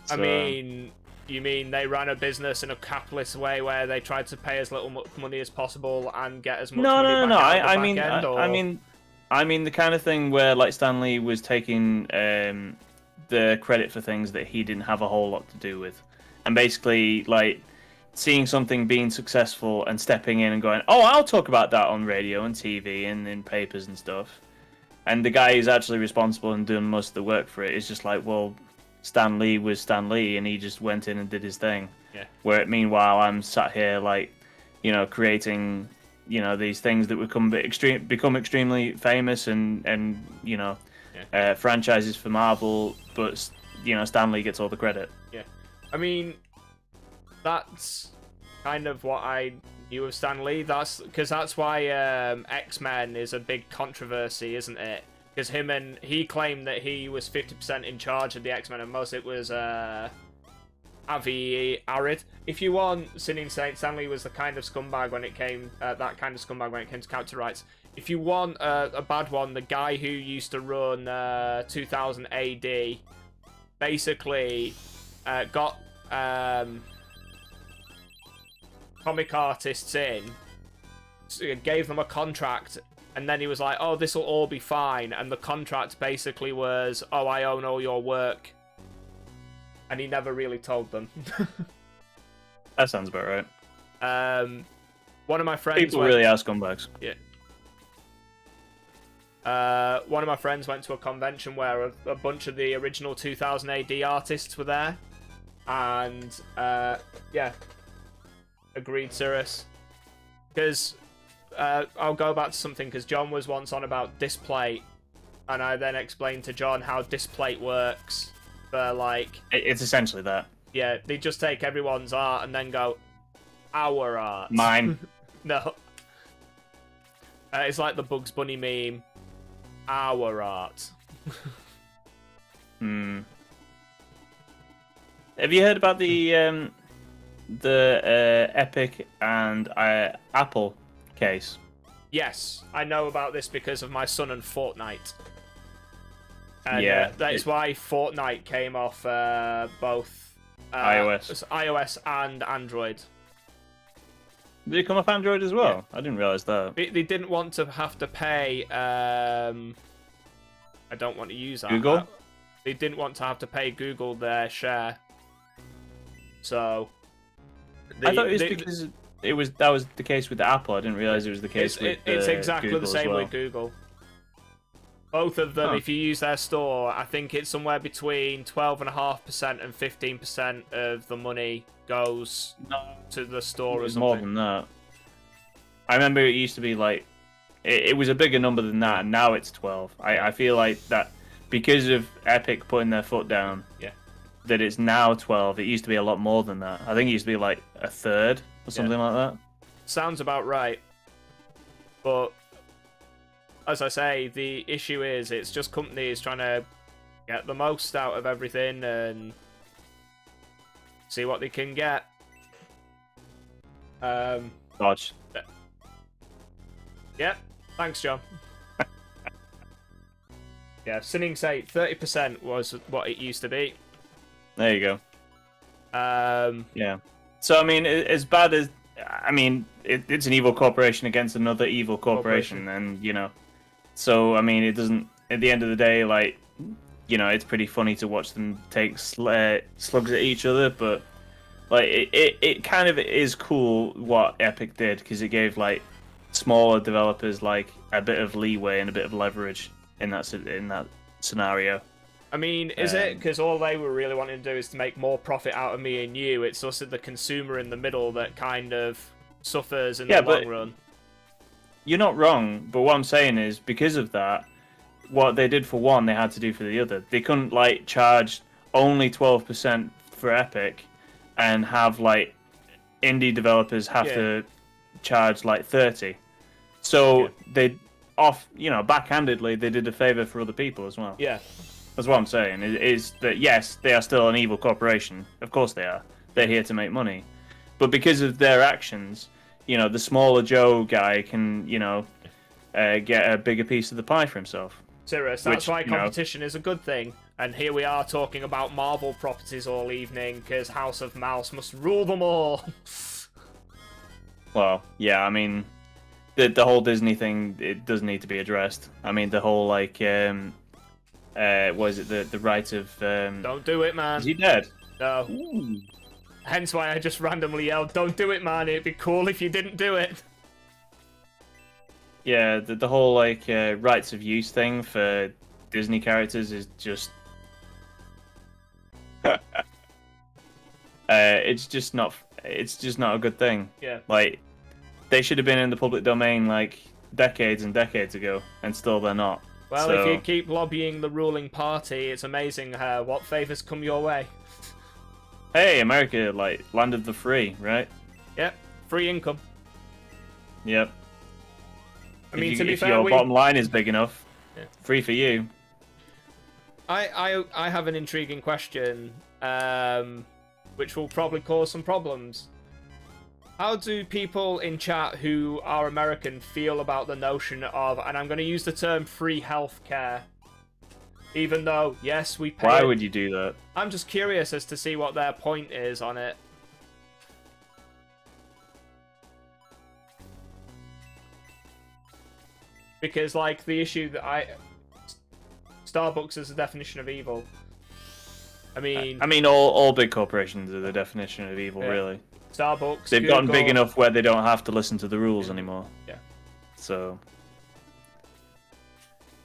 S1: I mean, you mean they ran a business in a capitalist way where they tried to pay as little money as possible and get as much money back
S2: No.
S1: out
S2: I
S1: the
S2: mean,
S1: back end, or...
S2: I mean the kind of thing where like Stan Lee was taking the credit for things that he didn't have a whole lot to do with, and basically like seeing something being successful and stepping in and going, oh, I'll talk about that on radio and TV and in papers and stuff. And the guy who's actually responsible and doing most of the work for it is just like, well, Stan Lee was Stan Lee and he just went in and did his thing.
S1: Yeah.
S2: Where meanwhile I'm sat here like, you know, creating, you know, these things that become extremely famous and you know, franchises for Marvel, but you know, Stan Lee gets all the credit.
S1: Yeah. I mean, that's kind of what I knew of Stan Lee. That's why X-Men is a big controversy, isn't it? Because he claimed that he was 50% in charge of the X-Men, and most it was Avi Arad. If you want, Sinning Saint, Stan Lee was the kind of scumbag when it came to character rights. If you want a bad one, the guy who used to run 2000 AD basically got comic artists in, gave them a contract, and then he was like, oh, this will all be fine, and the contract basically was, oh, I own all your work, and he never really told them.
S2: That sounds about right.
S1: One of my friends
S2: People really are scumbags.
S1: Yeah. One of my friends went to a convention where a bunch of the original 2000 AD artists were there, and yeah, agreed, Cirrus. Because I'll go back to something, because John was once on about displate, and I then explained to John how displate works. For like,
S2: It's essentially that.
S1: yeah, they just take everyone's art and then go, our art.
S2: Mine.
S1: No. It's like the Bugs Bunny meme. Our art.
S2: Have you heard about the the Epic and Apple case?
S1: Yes, I know about this because of my son and Fortnite. And
S2: Yeah,
S1: that is why Fortnite came off both
S2: iOS
S1: and Android.
S2: Did it come off Android as well? Yeah. I didn't realize that.
S1: They didn't want to have to pay. I don't want to use that.
S2: Google.
S1: They didn't want to have to pay Google their share. So.
S2: I thought it was because that was the case with the Apple. I didn't realize it was the case with
S1: it's exactly
S2: Google
S1: the same
S2: as well.
S1: with Google. Both of them, if you use their store, I think it's somewhere between 12.5% and 15% of the money goes to the store or something.
S2: More than that. I remember it used to be like, it was a bigger number than that, and now it's 12. I feel like that because of Epic putting their foot down, that it's now 12. It used to be a lot more than that. I think it used to be like a third or something like that.
S1: Sounds about right. But as I say, the issue is it's just companies trying to get the most out of everything and see what they can get.
S2: Dodge.
S1: Yep. Thanks, John. Yeah, Sinning say 30% was what it used to be.
S2: There you
S1: go.
S2: Yeah. So, I mean, as bad as... I mean, it's an evil corporation against another evil corporation. And, you know... So, I mean, it doesn't... At the end of the day, like... You know, it's pretty funny to watch them take slugs at each other, but... Like, it kind of is cool what Epic did, because it gave, like, smaller developers, like, a bit of leeway and a bit of leverage in that scenario.
S1: I mean, is it? Because all they were really wanting to do is to make more profit out of me and you. It's also the consumer in the middle that kind of suffers in the long run.
S2: You're not wrong, but what I'm saying is, because of that, what they did for one, they had to do for the other. They couldn't, like, charge only 12% for Epic and have, like, indie developers have to charge, like, 30. So they, backhandedly, they did a favor for other people as well.
S1: Yeah.
S2: That's what I'm saying, is that, yes, they are still an evil corporation. Of course they are. They're here to make money. But because of their actions, you know, the smaller Joe guy can, get a bigger piece of the pie for himself.
S1: Serious, that's why competition is a good thing. And here we are talking about Marvel properties all evening, because House of Mouse must rule them all.
S2: Well, yeah, I mean, the whole Disney thing, it does need to be addressed. I mean, the whole, like... what is it? The right of...
S1: Don't do it, man.
S2: Is he dead?
S1: No.
S2: Ooh.
S1: Hence why I just randomly yelled, "Don't do it, man. It'd be cool if you didn't do it."
S2: Yeah, the whole, like, rights of use thing for Disney characters is just... it's just not a good thing.
S1: Yeah.
S2: Like, they should have been in the public domain, like, decades and decades ago, and still they're not.
S1: Well,
S2: so...
S1: if you keep lobbying the ruling party, it's amazing what favors come your way.
S2: Hey, America, like, land of the free, right?
S1: Yep, free income.
S2: Yep.
S1: I mean, to be
S2: if
S1: fair,
S2: your bottom line is big enough, free for you.
S1: I have an intriguing question, which will probably cause some problems. How do people in chat who are American feel about the notion of, and I'm going to use the term, free healthcare? Even though, yes, we pay...
S2: Why would you do that?
S1: I'm just curious as to see what their point is on it. Because, like, the issue that Starbucks is the definition of evil. I mean,
S2: all big corporations are the definition of evil, really.
S1: Starbucks,
S2: They've
S1: Google...
S2: gotten big enough where they don't have to listen to the rules anymore.
S1: Yeah.
S2: So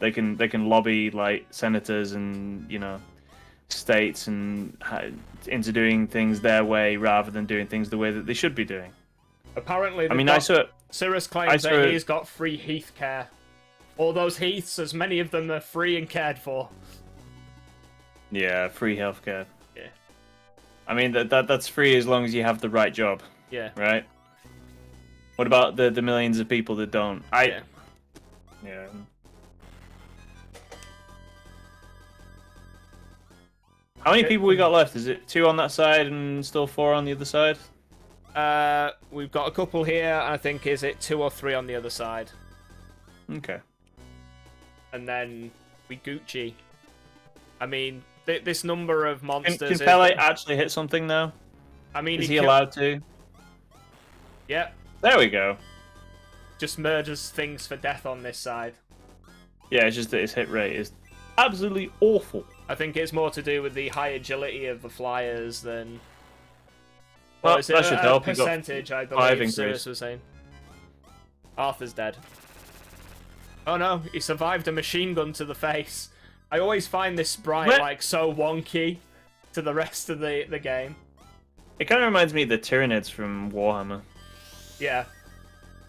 S2: they can lobby, like, senators and, states and into doing things their way rather than doing things the way that they should be doing.
S1: Apparently, Cirrus claims that he's got free heath care. All those heaths, as many of them are free and cared for.
S2: Yeah, free healthcare.
S1: Yeah.
S2: I mean, that's free as long as you have the right job.
S1: Yeah.
S2: Right? What about the millions of people that don't? Yeah. How many people we got left? Is it 2 on that side and still 4 on the other side?
S1: We've got a couple here, and I think, is it 2 or 3 on the other side?
S2: Okay.
S1: And then we Gucci. I mean, this number of monsters...
S2: Can Pele actually hit something, though?
S1: I mean,
S2: is he allowed to?
S1: Yep.
S2: There we go.
S1: Just murders things for death on this side.
S2: Yeah, it's just that his hit rate is absolutely awful.
S1: I think it's more to do with the high agility of the flyers than...
S2: Well,
S1: is
S2: that should help.
S1: Percentage, I
S2: five
S1: believe
S2: increase.
S1: Sirius was saying. Arthur's dead. Oh no, he survived a machine gun to the face. I always find this sprite like so wonky to the rest of the game.
S2: It kind of reminds me of the Tyranids from Warhammer.
S1: Yeah.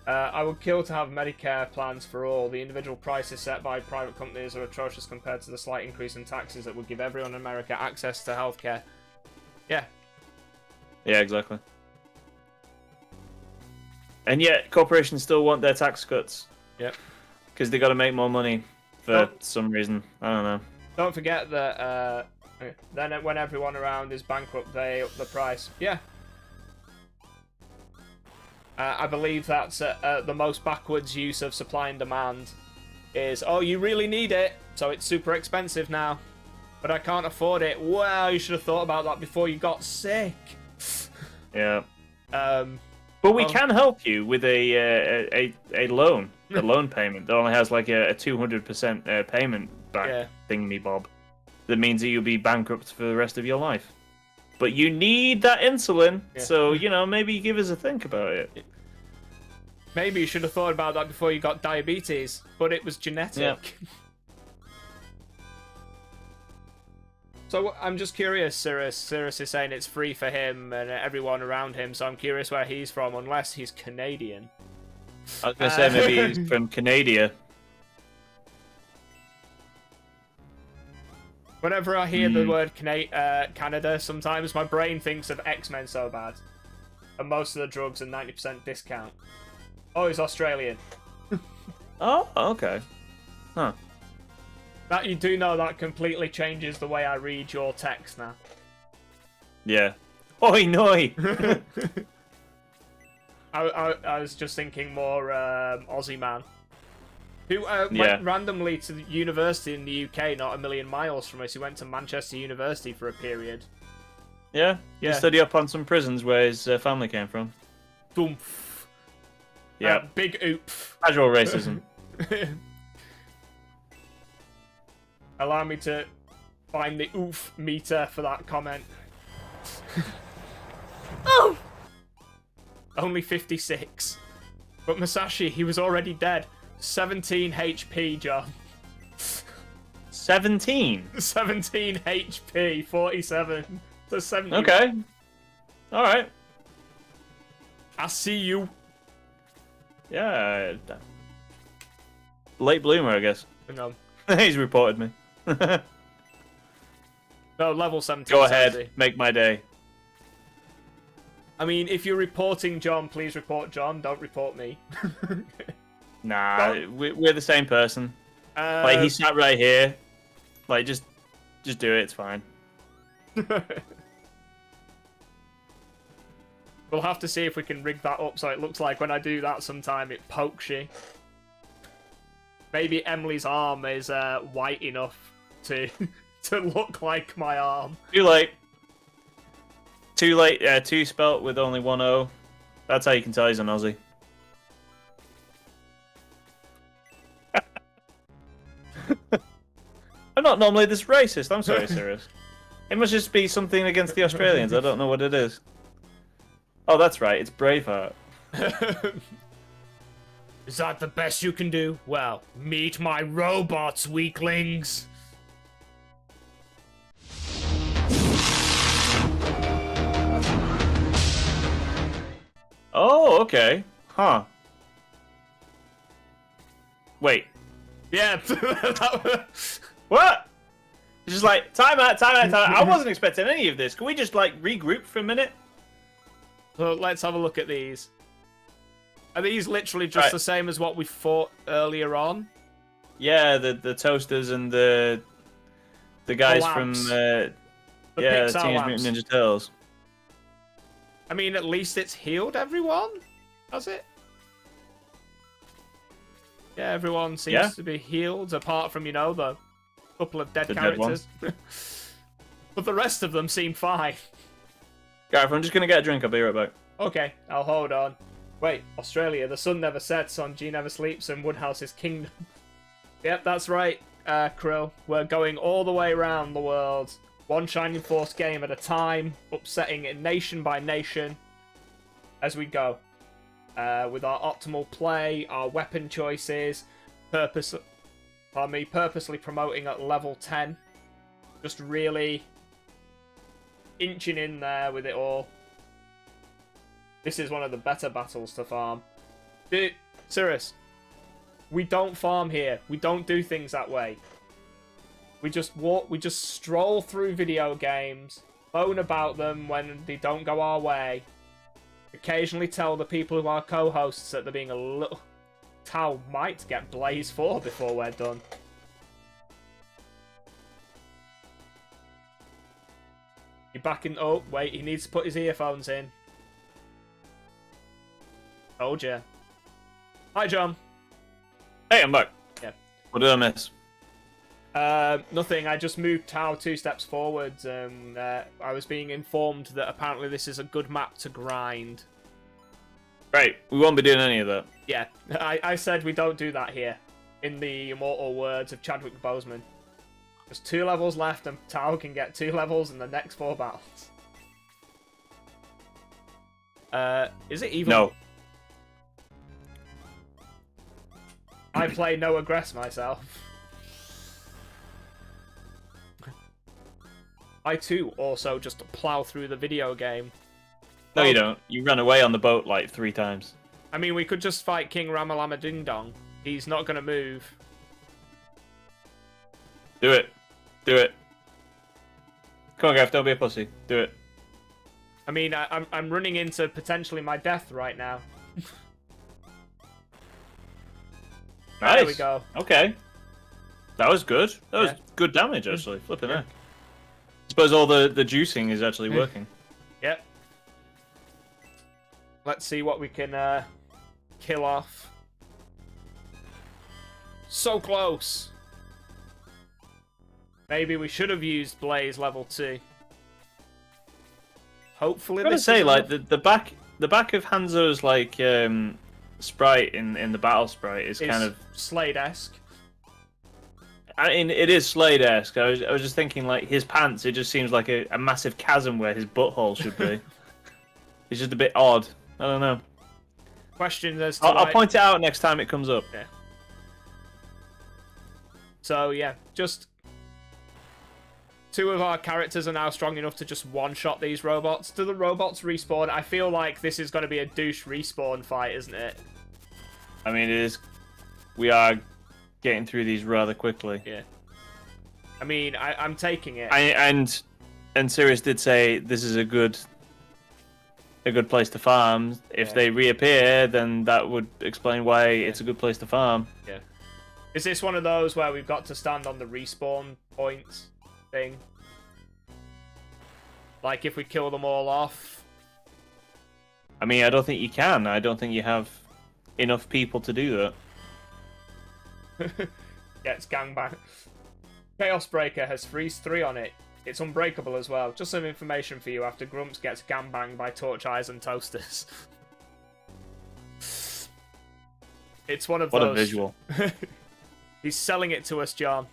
S1: I would kill to have Medicare plans for all. The individual prices set by private companies are atrocious compared to the slight increase in taxes that would give everyone in America access to healthcare. Yeah.
S2: Yeah, exactly. And yet, corporations still want their tax cuts.
S1: Yep.
S2: Because they got to make more money for some reason. I don't know.
S1: Don't forget that then when everyone around is bankrupt, they up the price. Yeah. I believe that's the most backwards use of supply and demand is, oh, you really need it, so it's super expensive now. But I can't afford it. Well, you should have thought about that before you got sick.
S2: Yeah. But we can help you with a loan, a loan payment that only has like a 200% payment back thingy bob. That means that you'll be bankrupt for the rest of your life. But you need that insulin, so, you know, maybe give us a think about it.
S1: Maybe you should have thought about that before you got diabetes, but it was genetic.
S2: Yeah.
S1: So I'm just curious, Sirius is saying it's free for him and everyone around him, so I'm curious where he's from, unless he's Canadian.
S2: I was going to say maybe he's from Canada.
S1: Whenever I hear the word Canada, sometimes my brain thinks of X-Men so bad. And most of the drugs are 90% discount. Oh, he's Australian.
S2: Oh, okay. Huh.
S1: That you do know that completely changes the way I read your text now.
S2: Yeah. Oi, noi!
S1: I was just thinking more Aussie man. Who went randomly to the university in the UK, not a million miles from us. He went to Manchester University for a period.
S2: Yeah? To study up on some prisons where his family came from.
S1: Doomph.
S2: Yeah.
S1: Big oomph.
S2: Casual racism.
S1: Allow me to find the oof meter for that comment. Oh! Only 56. But Masashi, he was already dead. 17 HP, John.
S2: 17?
S1: 17 HP, 47 to 70.
S2: Okay. Alright.
S1: I see you.
S2: Yeah. Late bloomer, I guess.
S1: No.
S2: He's reported me.
S1: No, level 17.
S2: Go ahead,
S1: 70.
S2: make my day.
S1: I mean, if you're reporting John, please report John. Don't report me.
S2: Nah, we're the same person. Like, he sat right here. Like, just do it, it's fine.
S1: We'll have to see if we can rig that up so it looks like when I do that sometime it pokes you. Maybe Emily's arm is white enough to to look like my arm.
S2: Too late. Too late. Two spelt with only one O. That's how you can tell he's an Aussie. I'm not normally this racist. I'm sorry, Sirius. It must just be something against the Australians. I don't know what it is. Oh, that's right. It's Braveheart.
S1: Is that the best you can do? Well, meet my robots, weaklings.
S2: Oh, okay. Huh. Wait.
S1: Yeah.
S2: What? It's just like, time out. I wasn't expecting any of this. Can we just, like, regroup for a minute?
S1: So let's have a look at these. Are these literally just the same as what we fought earlier on?
S2: Yeah, the toasters and the guys from
S1: the
S2: Teenage
S1: Pixar
S2: Mutant Ninja Turtles.
S1: I mean, at least it's healed everyone, has it? Yeah, everyone seems to be healed, apart from, you know, the couple of dead characters. But the rest of them seem fine.
S2: Gareth, I'm just going to get a drink. I'll be right back.
S1: Okay, I'll hold on. Wait, Australia, the sun never sets on G never sleeps and Woodhouse's kingdom. Yep, that's right, Krill. We're going all the way around the world. One Shining Force game at a time, upsetting it nation by nation as we go. With our optimal play, our weapon choices, purposely promoting at level 10. Just really inching in there with it all. This is one of the better battles to farm. Dude, serious. We don't farm here. We don't do things that way. We just walk, we just stroll through video games, moan about them when they don't go our way. Occasionally tell the people who are co-hosts that they're being a little... Tao might get Blaze 4 before we're done. You're back in... Oh, wait, he needs to put his earphones in. Told ya. Hi, John.
S2: Hey, I'm back.
S1: Yeah.
S2: What did I miss?
S1: Nothing. I just moved Tao 2 steps forwards. I was being informed that apparently this is a good map to grind.
S2: Right, we won't be doing any of that.
S1: Yeah, I said we don't do that here. In the immortal words of Chadwick Boseman. There's 2 levels left and Tao can get 2 levels in the next 4 battles. Is it even...
S2: No.
S1: I play no aggress myself. I too also just plow through the video game.
S2: No, you don't. You ran away on the boat like 3 times.
S1: I mean, we could just fight King Ramalama Ding Dong. He's not going to move.
S2: Do it. Do it. Come on, Gav, don't be a pussy. Do it.
S1: I mean, I'm running into potentially my death right now.
S2: Nice.
S1: There we go.
S2: Okay. That was good. That was good damage, actually. Flipping heck. I suppose all the juicing is actually working.
S1: Yep. Let's see what we can kill off. So close. Maybe we should have used Blaze level 2. Hopefully,
S2: I gotta
S1: this
S2: say,
S1: is
S2: like
S1: enough.
S2: the back of Hanzo's like sprite in the battle sprite is kind of
S1: Slade-esque.
S2: I mean, it is Slade-esque. I was just thinking, like, his pants, it just seems like a massive chasm where his butthole should be. It's just a bit odd. I don't know.
S1: Question as to
S2: I'll point it out next time it comes up.
S1: Yeah. So, yeah, just... 2 of our characters are now strong enough to just one-shot these robots. Do the robots respawn? I feel like this is going to be a douche respawn fight, isn't it?
S2: I mean, it is... We are getting through these rather quickly.
S1: Yeah. I mean, I'm taking it.
S2: And Sirius did say this is a good place to farm. If they reappear, then that would explain why it's a good place to farm.
S1: Yeah. Is this one of those where we've got to stand on the respawn points thing? Like if we kill them all off?
S2: I mean, I don't think you can. I don't think you have enough people to do that.
S1: Gets gangbang. Chaos Breaker has Freeze 3 on it. It's unbreakable as well. Just some information for you after Grumps gets gangbanged by Torch Eyes and Toasters. It's one of those.
S2: What a visual.
S1: He's selling it to us, John.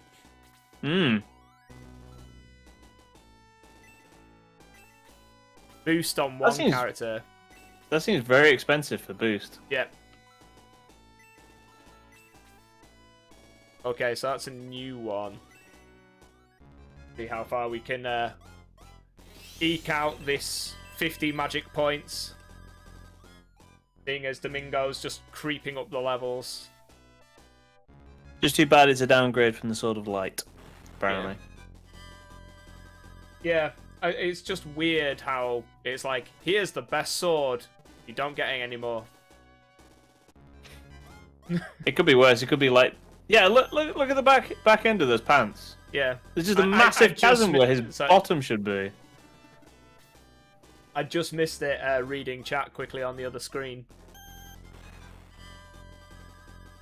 S1: Boost on one character.
S2: That seems very expensive for boost.
S1: Yep. Okay, so that's a new one. See how far we can eke out this 50 magic points. Seeing as Domingo's just creeping up the levels.
S2: Just too bad it's a downgrade from the Sword of Light, apparently.
S1: Yeah, it's just weird how it's like, here's the best sword, you don't get it anymore.
S2: It could be worse. It could be like, yeah, look at the back end of those pants.
S1: Yeah.
S2: There's just a massive chasm where his bottom should be.
S1: I just missed it reading chat quickly on the other screen.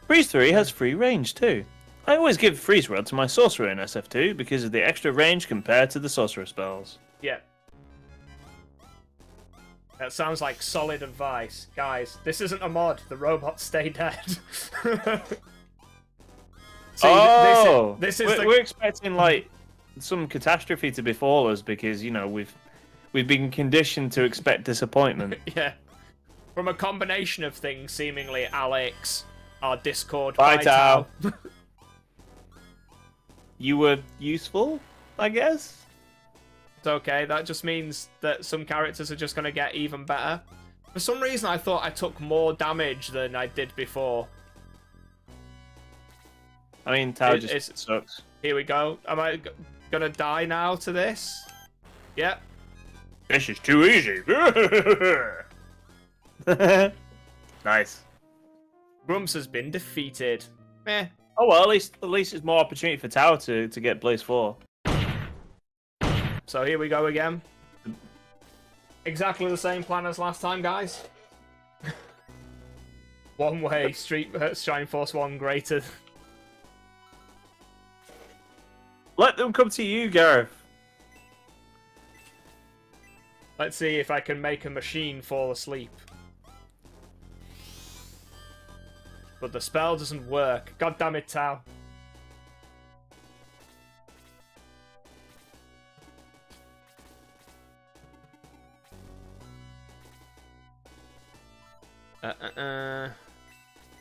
S2: Freeze 3 has free range too. I always give Freeze Rod to my Sorcerer in SF2 because of the extra range compared to the Sorcerer spells.
S1: Yeah. That sounds like solid advice. Guys, this isn't a mod. The robots stay dead. See, this is
S2: we're expecting like some catastrophe to befall us because, you know, we've been conditioned to expect disappointment.
S1: Yeah. From a combination of things, seemingly Alex, our Discord,
S2: Tao. You were useful, I guess?
S1: It's okay, that just means that some characters are just going to get even better. For some reason, I thought I took more damage than I did before.
S2: I mean, Tao just sucks.
S1: Here we go. Am I going to die now to this? Yep.
S2: This is too easy. Nice.
S1: Grumps has been defeated. Meh.
S2: Oh well, at least it's more opportunity for Tao to get Blaze 4.
S1: So here we go again. Exactly the same plan as last time, guys. One way, Shining Force 1 greater.
S2: Let them come to you, Gareth.
S1: Let's see if I can make a machine fall asleep. But the spell doesn't work. God damn it, Tao.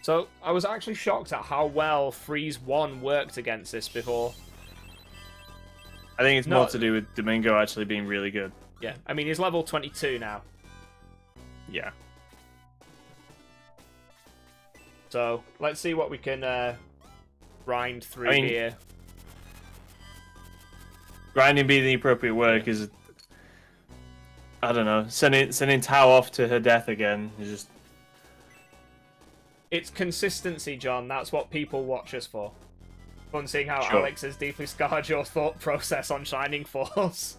S1: So, I was actually shocked at how well Freeze 1 worked against this before.
S2: I think it's more to do with Domingo actually being really good.
S1: Yeah, I mean, he's level 22 now.
S2: Yeah.
S1: So, let's see what we can grind through here.
S2: Grinding being the appropriate word, because, I don't know, sending Tao off to her death again is just...
S1: It's consistency, John. That's what people watch us for. Fun seeing how
S2: Sure.
S1: Alex has deeply scarred your thought process on Shining Force.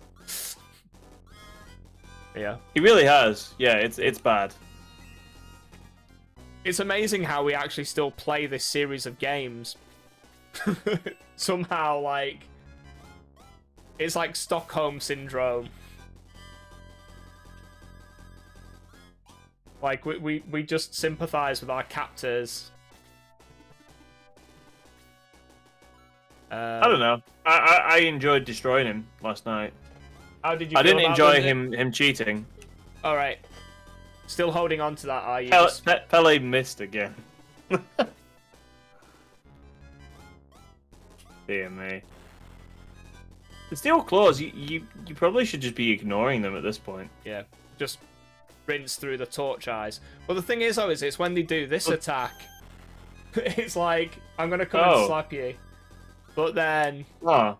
S1: Yeah.
S2: He really has. Yeah, it's bad.
S1: It's amazing how we actually still play this series of games. Somehow, like... It's like Stockholm Syndrome. Like, we just sympathize with our captors.
S2: I don't know. I enjoyed destroying him last night.
S1: How did you
S2: I
S1: feel
S2: didn't
S1: about
S2: enjoy
S1: losing?
S2: him cheating.
S1: Alright. Still holding on to that, are you?
S2: Pele missed again. Dear me. The steel claws, you probably should just be ignoring them at this point.
S1: Yeah, just rinse through the torch eyes. Well, the thing is, though, is it's when they do this attack. It's like, I'm going to come and slap you. But then...
S2: Oh.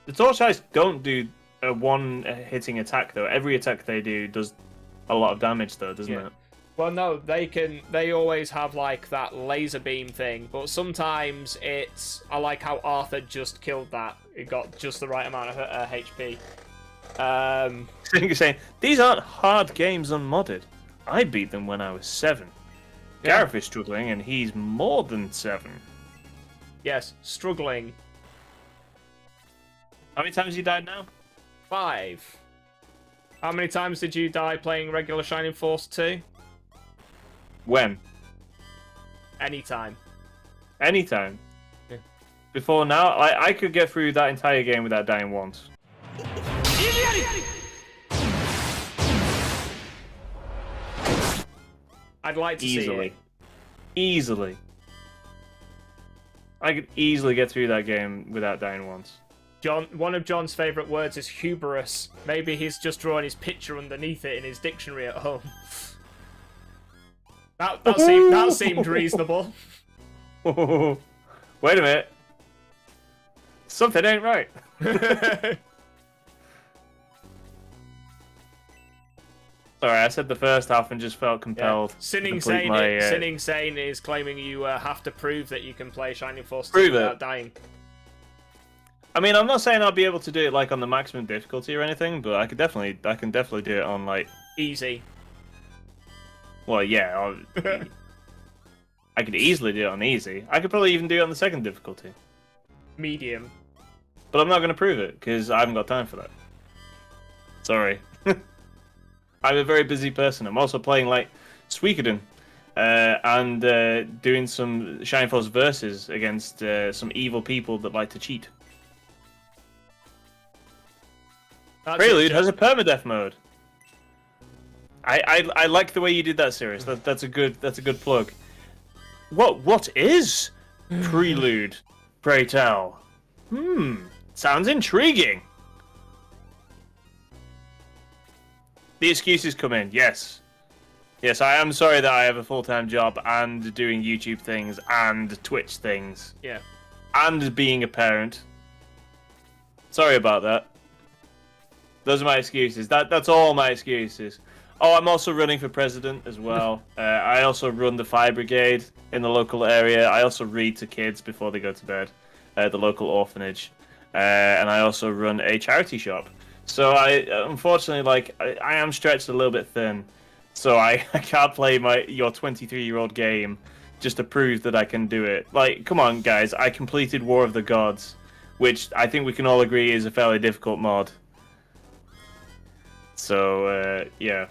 S2: The torch eyes don't do a one-hitting attack, though. Every attack they do does a lot of damage, though, doesn't it?
S1: Well, no, they always have, like, that laser beam thing, but sometimes it's... I like how Arthur just killed that. It got just the right amount of HP.
S2: You're saying, these aren't hard games unmodded. I beat them when I was 7.
S1: Yeah.
S2: Gareth is struggling, and he's more than 7.
S1: Yes, struggling.
S2: How many times have you died now?
S1: 5. How many times did you die playing regular Shining Force 2?
S2: When?
S1: Anytime.
S2: Anytime.
S1: Yeah.
S2: Before now, I could get through that entire game without dying once.
S1: I'd like to see it.
S2: Easily. I could easily get through that game without dying once.
S1: John, one of John's favourite words is hubris. Maybe he's just drawing his picture underneath it in his dictionary at home. That seemed reasonable.
S2: Wait a minute. Something ain't right. Sorry, I said the first half and just felt compelled.
S1: Yeah. Sinning Sane is claiming you have to prove that you can play Shining Force 2 without dying.
S2: I mean, I'm not saying I'll be able to do it like on the maximum difficulty or anything, but I can definitely do it on like
S1: Easy.
S2: Well, yeah, I could easily do it on easy. I could probably even do it on the second difficulty.
S1: Medium.
S2: But I'm not going to prove it because I haven't got time for that. Sorry. I'm a very busy person. I'm also playing like Suikoden and doing some Shineforce verses against some evil people that like to cheat.
S1: That's
S2: Prelude
S1: it,
S2: has a permadeath mode. I like the way you did that, Sirius. That's a good plug. What is Prelude? Pray tell. Sounds intriguing. The excuses come in. Yes, I am sorry that I have a full-time job and doing YouTube things and Twitch things.
S1: Yeah.
S2: And being a parent. Sorry about that. Those are my excuses. That's all my excuses. Oh, I'm also running for president as well. I also run the fire brigade in the local area. I also read to kids before they go to bed, the local orphanage, and I also run a charity shop. So I, unfortunately, like I am stretched a little bit thin. So I can't play your 23-year-old game just to prove that I can do it. Like, come on, guys! I completed War of the Gods, which I think we can all agree is a fairly difficult mod. So yeah.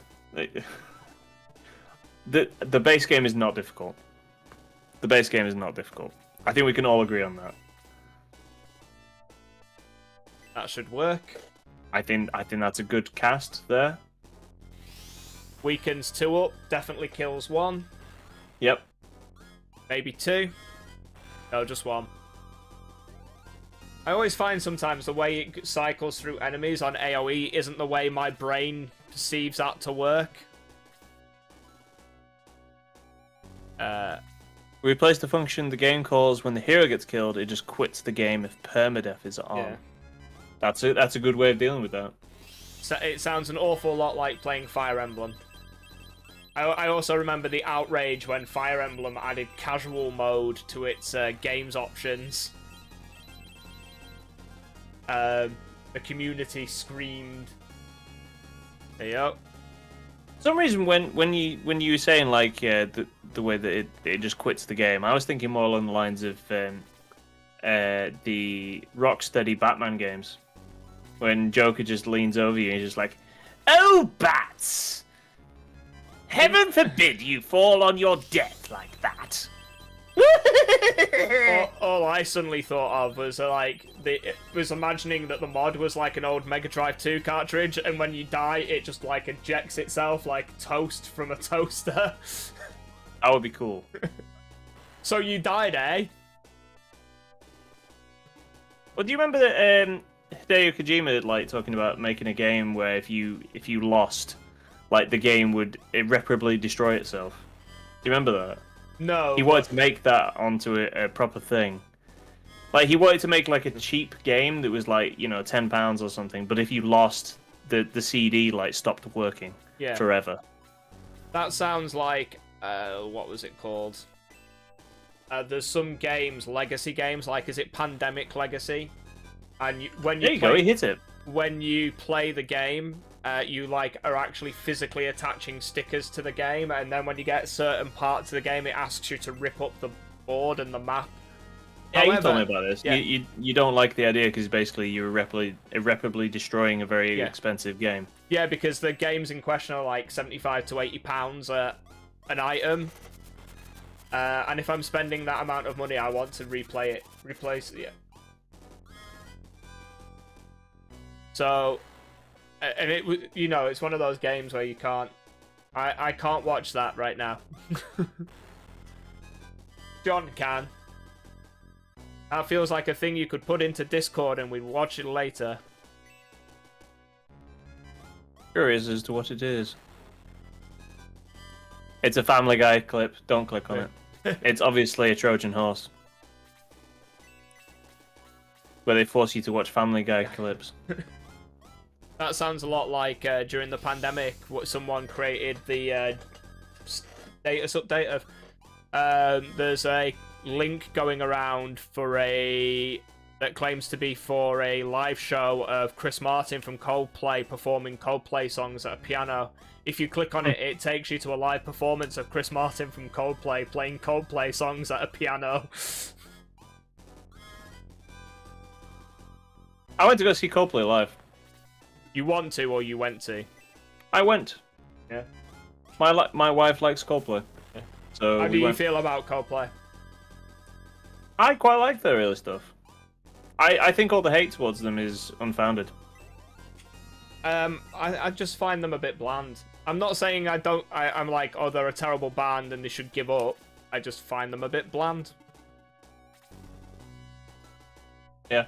S2: The base game is not difficult. The base game is not difficult. I think we can all agree on that.
S1: That should work.
S2: I think that's a good cast there.
S1: Weakens 2 up, definitely kills 1.
S2: Yep.
S1: Maybe 2. No, just 1. I always find sometimes the way it cycles through enemies on AoE isn't the way my brain perceives that to work.
S2: Replace the function the game calls when the hero gets killed. It just quits the game if permadeath is on.
S1: Yeah.
S2: That's a good way of dealing with that.
S1: So it sounds an awful lot like playing Fire Emblem. I also remember the outrage when Fire Emblem added casual mode to its games options. The community screamed. There you go.
S2: For some reason, when you were saying like the way that it just quits the game, I was thinking more along the lines of the Rocksteady Batman games, when Joker just leans over you and he's just like, "Oh, bats! Heaven forbid you fall on your death like that."
S1: all I suddenly thought of was was imagining that the mod was like an old Mega Drive 2 cartridge, and when you die, it just like ejects itself like toast from a toaster.
S2: That would be cool.
S1: So you died, eh?
S2: Well, do you remember that Hideo Kojima like talking about making a game where if you lost, like the game would irreparably destroy itself? Do you remember that?
S1: No.
S2: He wanted to make that onto a proper thing. Like, he wanted to make, like, a cheap game that was, like, you know, £10 or something, but if you lost, the CD, like, stopped working forever.
S1: That sounds like, what was it called? There's some games, legacy games, like, is it Pandemic Legacy? And
S2: There you go, he hit it.
S1: When you play the game, you like are actually physically attaching stickers to the game, and then when you get certain parts of the game, it asks you to rip up the board and the map.
S2: Yeah,
S1: However,
S2: you told me about this.
S1: Yeah.
S2: You don't like the idea because basically you're irreparably destroying a very expensive game.
S1: Yeah, because the games in question are like £75 to £80 an item, and if I'm spending that amount of money, I want to replace it. Yeah. So. And it's one of those games where you can't. I can't watch that right now. John can. That feels like a thing you could put into Discord and we'd watch it later.
S2: Curious as to what it is. It's a Family Guy clip. Don't click on it. It's obviously a Trojan horse. Where they force you to watch Family Guy clips.
S1: That sounds a lot like during the pandemic, someone created the status update of there's a link going around for a that claims to be for a live show of Chris Martin from Coldplay performing Coldplay songs at a piano. If you click on it, it takes you to a live performance of Chris Martin from Coldplay playing Coldplay songs at a piano.
S2: I went to go see Coldplay live.
S1: You want to, or you went to?
S2: I went.
S1: Yeah.
S2: My wife likes Coldplay.
S1: Yeah.
S2: So
S1: How do you feel about Coldplay?
S2: I quite like their early stuff. I think all the hate towards them is unfounded.
S1: I just find them a bit bland. I'm not saying I'm like, oh, they're a terrible band and they should give up. I just find them a bit bland.
S2: Yeah.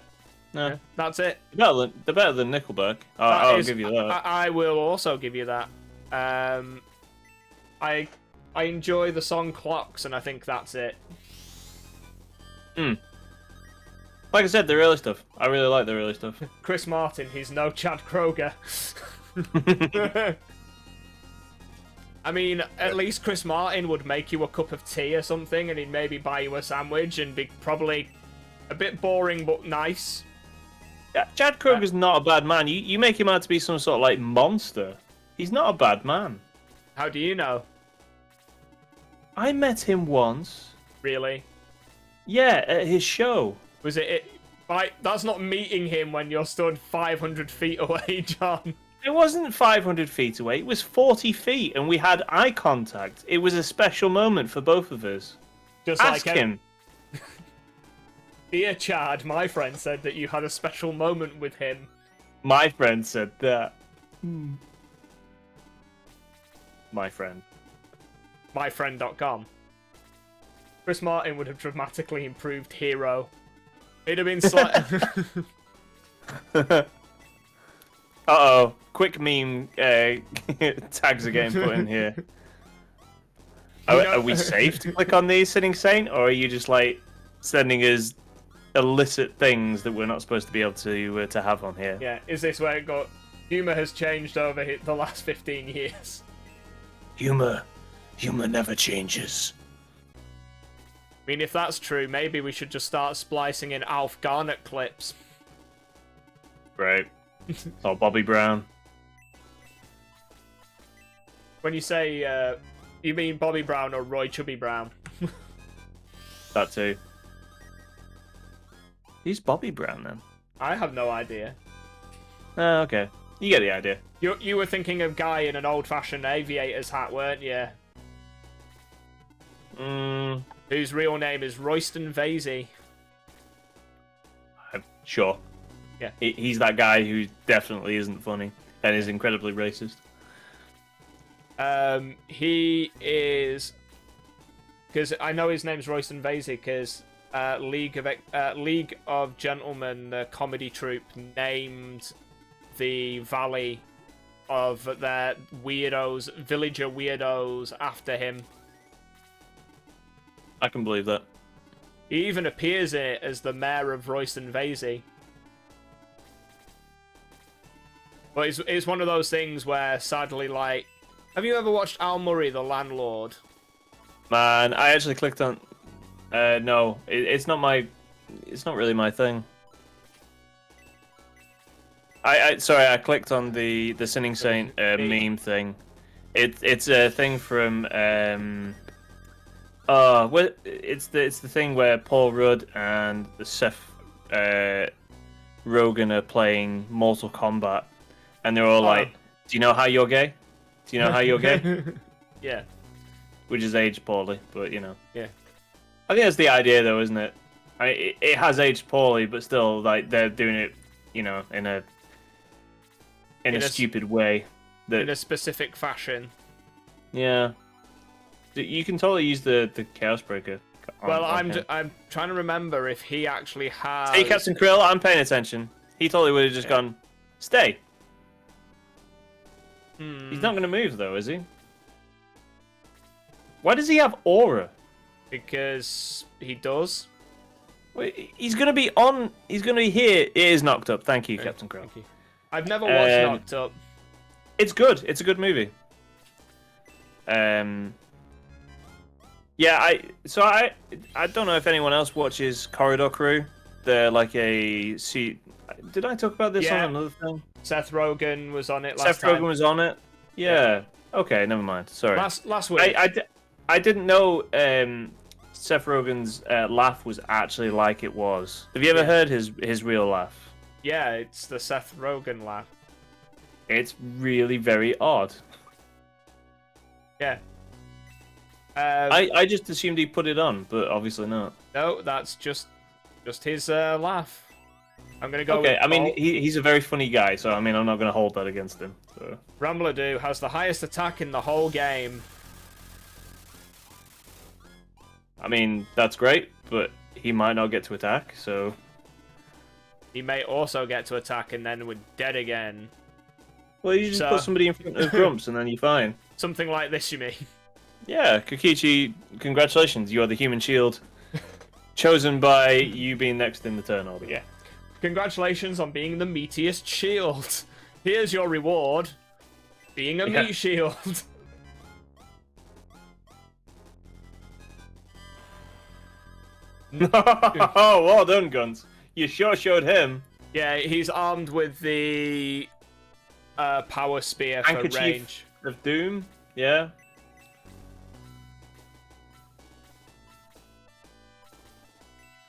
S2: No.
S1: Yeah, that's it.
S2: They're better than Nickelback. I'll give you that.
S1: I will also give you that. I enjoy the song Clocks, and I think that's it.
S2: Like I said, the early stuff. I really like the early stuff.
S1: Chris Martin, he's no Chad Kroger. I mean, at least Chris Martin would make you a cup of tea or something, and he'd maybe buy you a sandwich, and be probably a bit boring but nice.
S2: Yeah, Chad Kroger's not a bad man. You make him out to be some sort of like monster. He's not a bad man.
S1: How do you know?
S2: I met him once.
S1: Really?
S2: Yeah, at his show.
S1: Was it? That's not meeting him when you're stood 500 feet away, John.
S2: It wasn't 500 feet away. It was 40 feet, and we had eye contact. It was a special moment for both of us.
S1: Just
S2: Ask
S1: like
S2: him.
S1: Dear Chad, my friend said that you had a special moment with him.
S2: My friend said that. My friend.
S1: MyFriend.com. Chris Martin would have dramatically improved Hero. It'd have been slightly...
S2: Uh-oh. Quick meme tags are getting put in here. Are we safe to click on these, Sinning Saint? Or are you just, like, sending us illicit things that we're not supposed to be able to have on here?
S1: Yeah, is this where it got... Humour has changed over the last 15 years.
S2: Humor never changes.
S1: I mean, if that's true, maybe we should just start splicing in Alf Garnett clips.
S2: Right. Or Bobby Brown.
S1: When you say, you mean Bobby Brown or Roy Chubby Brown?
S2: That too. Who's Bobby Brown then?
S1: I have no idea.
S2: Oh, okay. You get the idea.
S1: You were thinking of Guy in an old-fashioned aviator's hat, weren't you? Whose real name is Royston Vasey.
S2: Sure.
S1: Yeah.
S2: He's that guy who definitely isn't funny and is incredibly racist.
S1: He is... Because I know his name's Royston Vasey, because League of Gentlemen, the comedy troupe, named the valley of their weirdos, villager weirdos, after him.
S2: I can believe that.
S1: He even appears in it as the mayor of Royston Vasey. But it's one of those things where, sadly, like... Have you ever watched Al Murray, The Landlord?
S2: Man, I actually clicked on... no, it's not my... It's not really my thing. Sorry, I clicked on the Sinning Saint meme thing. It's a thing from... it's the thing where Paul Rudd and Seth Rogen are playing Mortal Kombat, and they're all like, "Do you know how you're gay? Do you know how you're gay?"
S1: Yeah.
S2: Which is aged poorly, but you know.
S1: Yeah.
S2: I think that's the idea, though, isn't it? It has aged poorly, but still, like they're doing it, you know, in a stupid way.
S1: In a specific fashion.
S2: Yeah. You can totally use the Chaos Breaker.
S1: Well, I'm trying to remember if he actually has...
S2: Hey, Captain Krill, I'm paying attention. He totally would have just gone, stay. He's not going to move, though, is he? Why does he have aura?
S1: Because he does.
S2: Wait, he's going to be on... He's going to be here. It is Knocked Up. Thank you, Captain Krill.
S1: Thank you. I've never watched Knocked Up.
S2: It's good. It's a good movie. Yeah, I don't know if anyone else watches Corridor Crew. like a see. Did I talk about this
S1: Yeah.
S2: on another thing?
S1: Seth Rogen was on it last
S2: Seth
S1: time.
S2: Rogen was on it. Yeah. Okay, never mind. Sorry.
S1: Last week.
S2: I didn't know Seth Rogen's laugh was actually like it was. Have you ever heard his real laugh?
S1: Yeah, it's the Seth Rogen laugh.
S2: It's really very odd.
S1: Yeah.
S2: I just assumed he put it on, but obviously not.
S1: No, that's just his laugh. I'm gonna go.
S2: Okay,
S1: with
S2: I mean he's a very funny guy, so I mean I'm not gonna hold that against him. So.
S1: Ramladu has the highest attack in the whole game.
S2: I mean that's great, but he might not get to attack, so.
S1: He may also get to attack and then we're dead again.
S2: Well, you just put somebody in front of Grumps and then you're fine.
S1: Something like this, you mean?
S2: Yeah, Kokichi, congratulations, you are the human shield. Chosen by you being next in the turn order, yeah.
S1: Congratulations on being the meatiest shield. Here's your reward. Being a meat shield.
S2: Oh, well done, Guns. You sure showed him.
S1: Yeah, he's armed with the power spear for
S2: Handkerchief
S1: range.
S2: of Doom, yeah.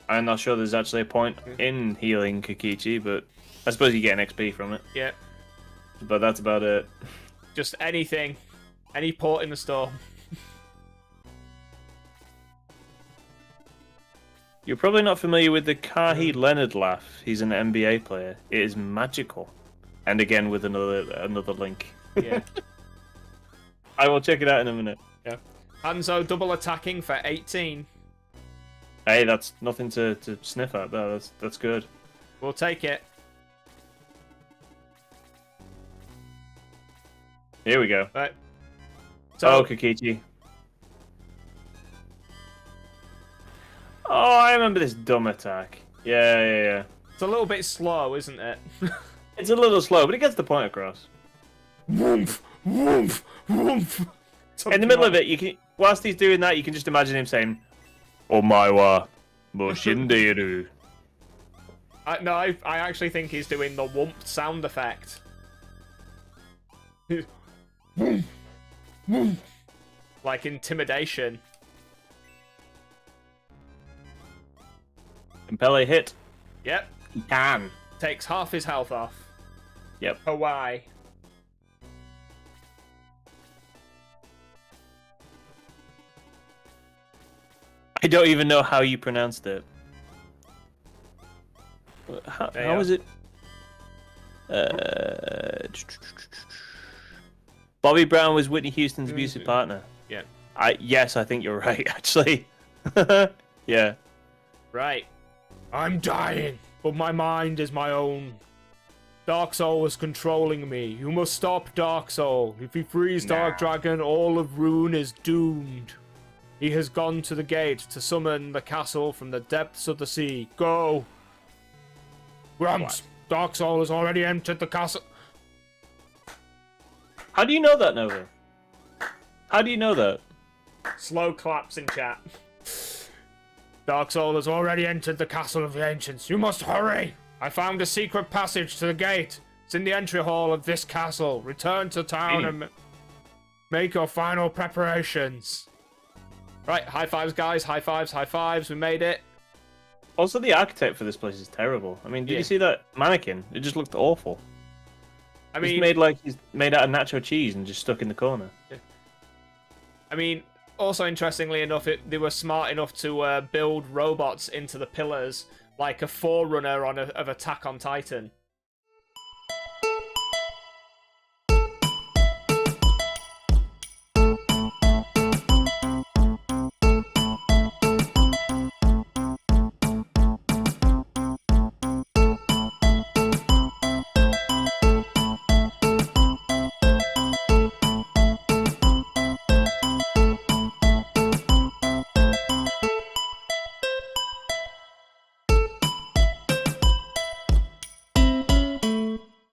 S2: I'm not sure there's actually a point in healing Kokichi, but I suppose you get an XP from it.
S1: Yeah.
S2: But that's about it.
S1: Just anything. Any port in the store.
S2: You're probably not familiar with the Kahi Leonard laugh. He's an NBA player. It is magical. And again with another link.
S1: Yeah.
S2: I will check it out in a minute.
S1: Yeah. Hanzo double attacking for 18.
S2: Hey, that's nothing to sniff at. That's good.
S1: We'll take it.
S2: Here we go.
S1: Right. So,
S2: Kokichi. Oh, I remember this dumb attack. Yeah.
S1: it's a little bit slow, isn't it?
S2: It's a little slow, but it gets the point across.
S1: Woomph, woomph, woomph.
S2: In the middle of it, you can whilst he's doing that, you can just imagine him saying, "Omae Moshinderu."
S1: I actually think he's doing the whoomp sound effect. Whoomp, whoomp. Like intimidation.
S2: Compel a hit.
S1: Yep.
S2: He can.
S1: Takes half his health off.
S2: Yep.
S1: Hawaii.
S2: I don't even know how you pronounced it. How is it? Bobby Brown was Whitney Houston's abusive partner.
S1: Yeah.
S2: Yes, I think you're right, actually. Yeah.
S1: Right. I'm dying, but my mind is my own. Dark Soul is controlling me. You must stop Dark Soul. If he frees Dark Dragon, all of Rune is doomed. He has gone to the gate to summon the castle from the depths of the sea. Go! Grumps! Dark Soul has already entered the castle.
S2: How do you know that, Nova? How do you know that?
S1: Slow claps in chat. Dark Soul has already entered the castle of the ancients. You must hurry! I found a secret passage to the gate. It's in the entry hall of this castle. Return to town and make your final preparations. Right, high fives, guys. High fives, high fives. We made it.
S2: Also, the architect for this place is terrible. I mean, did you see that mannequin? It just looked awful.
S1: I mean,
S2: he's made out of nacho cheese and just stuck in the corner.
S1: I mean, also interestingly enough, they were smart enough to build robots into the pillars, like a forerunner of Attack on Titan.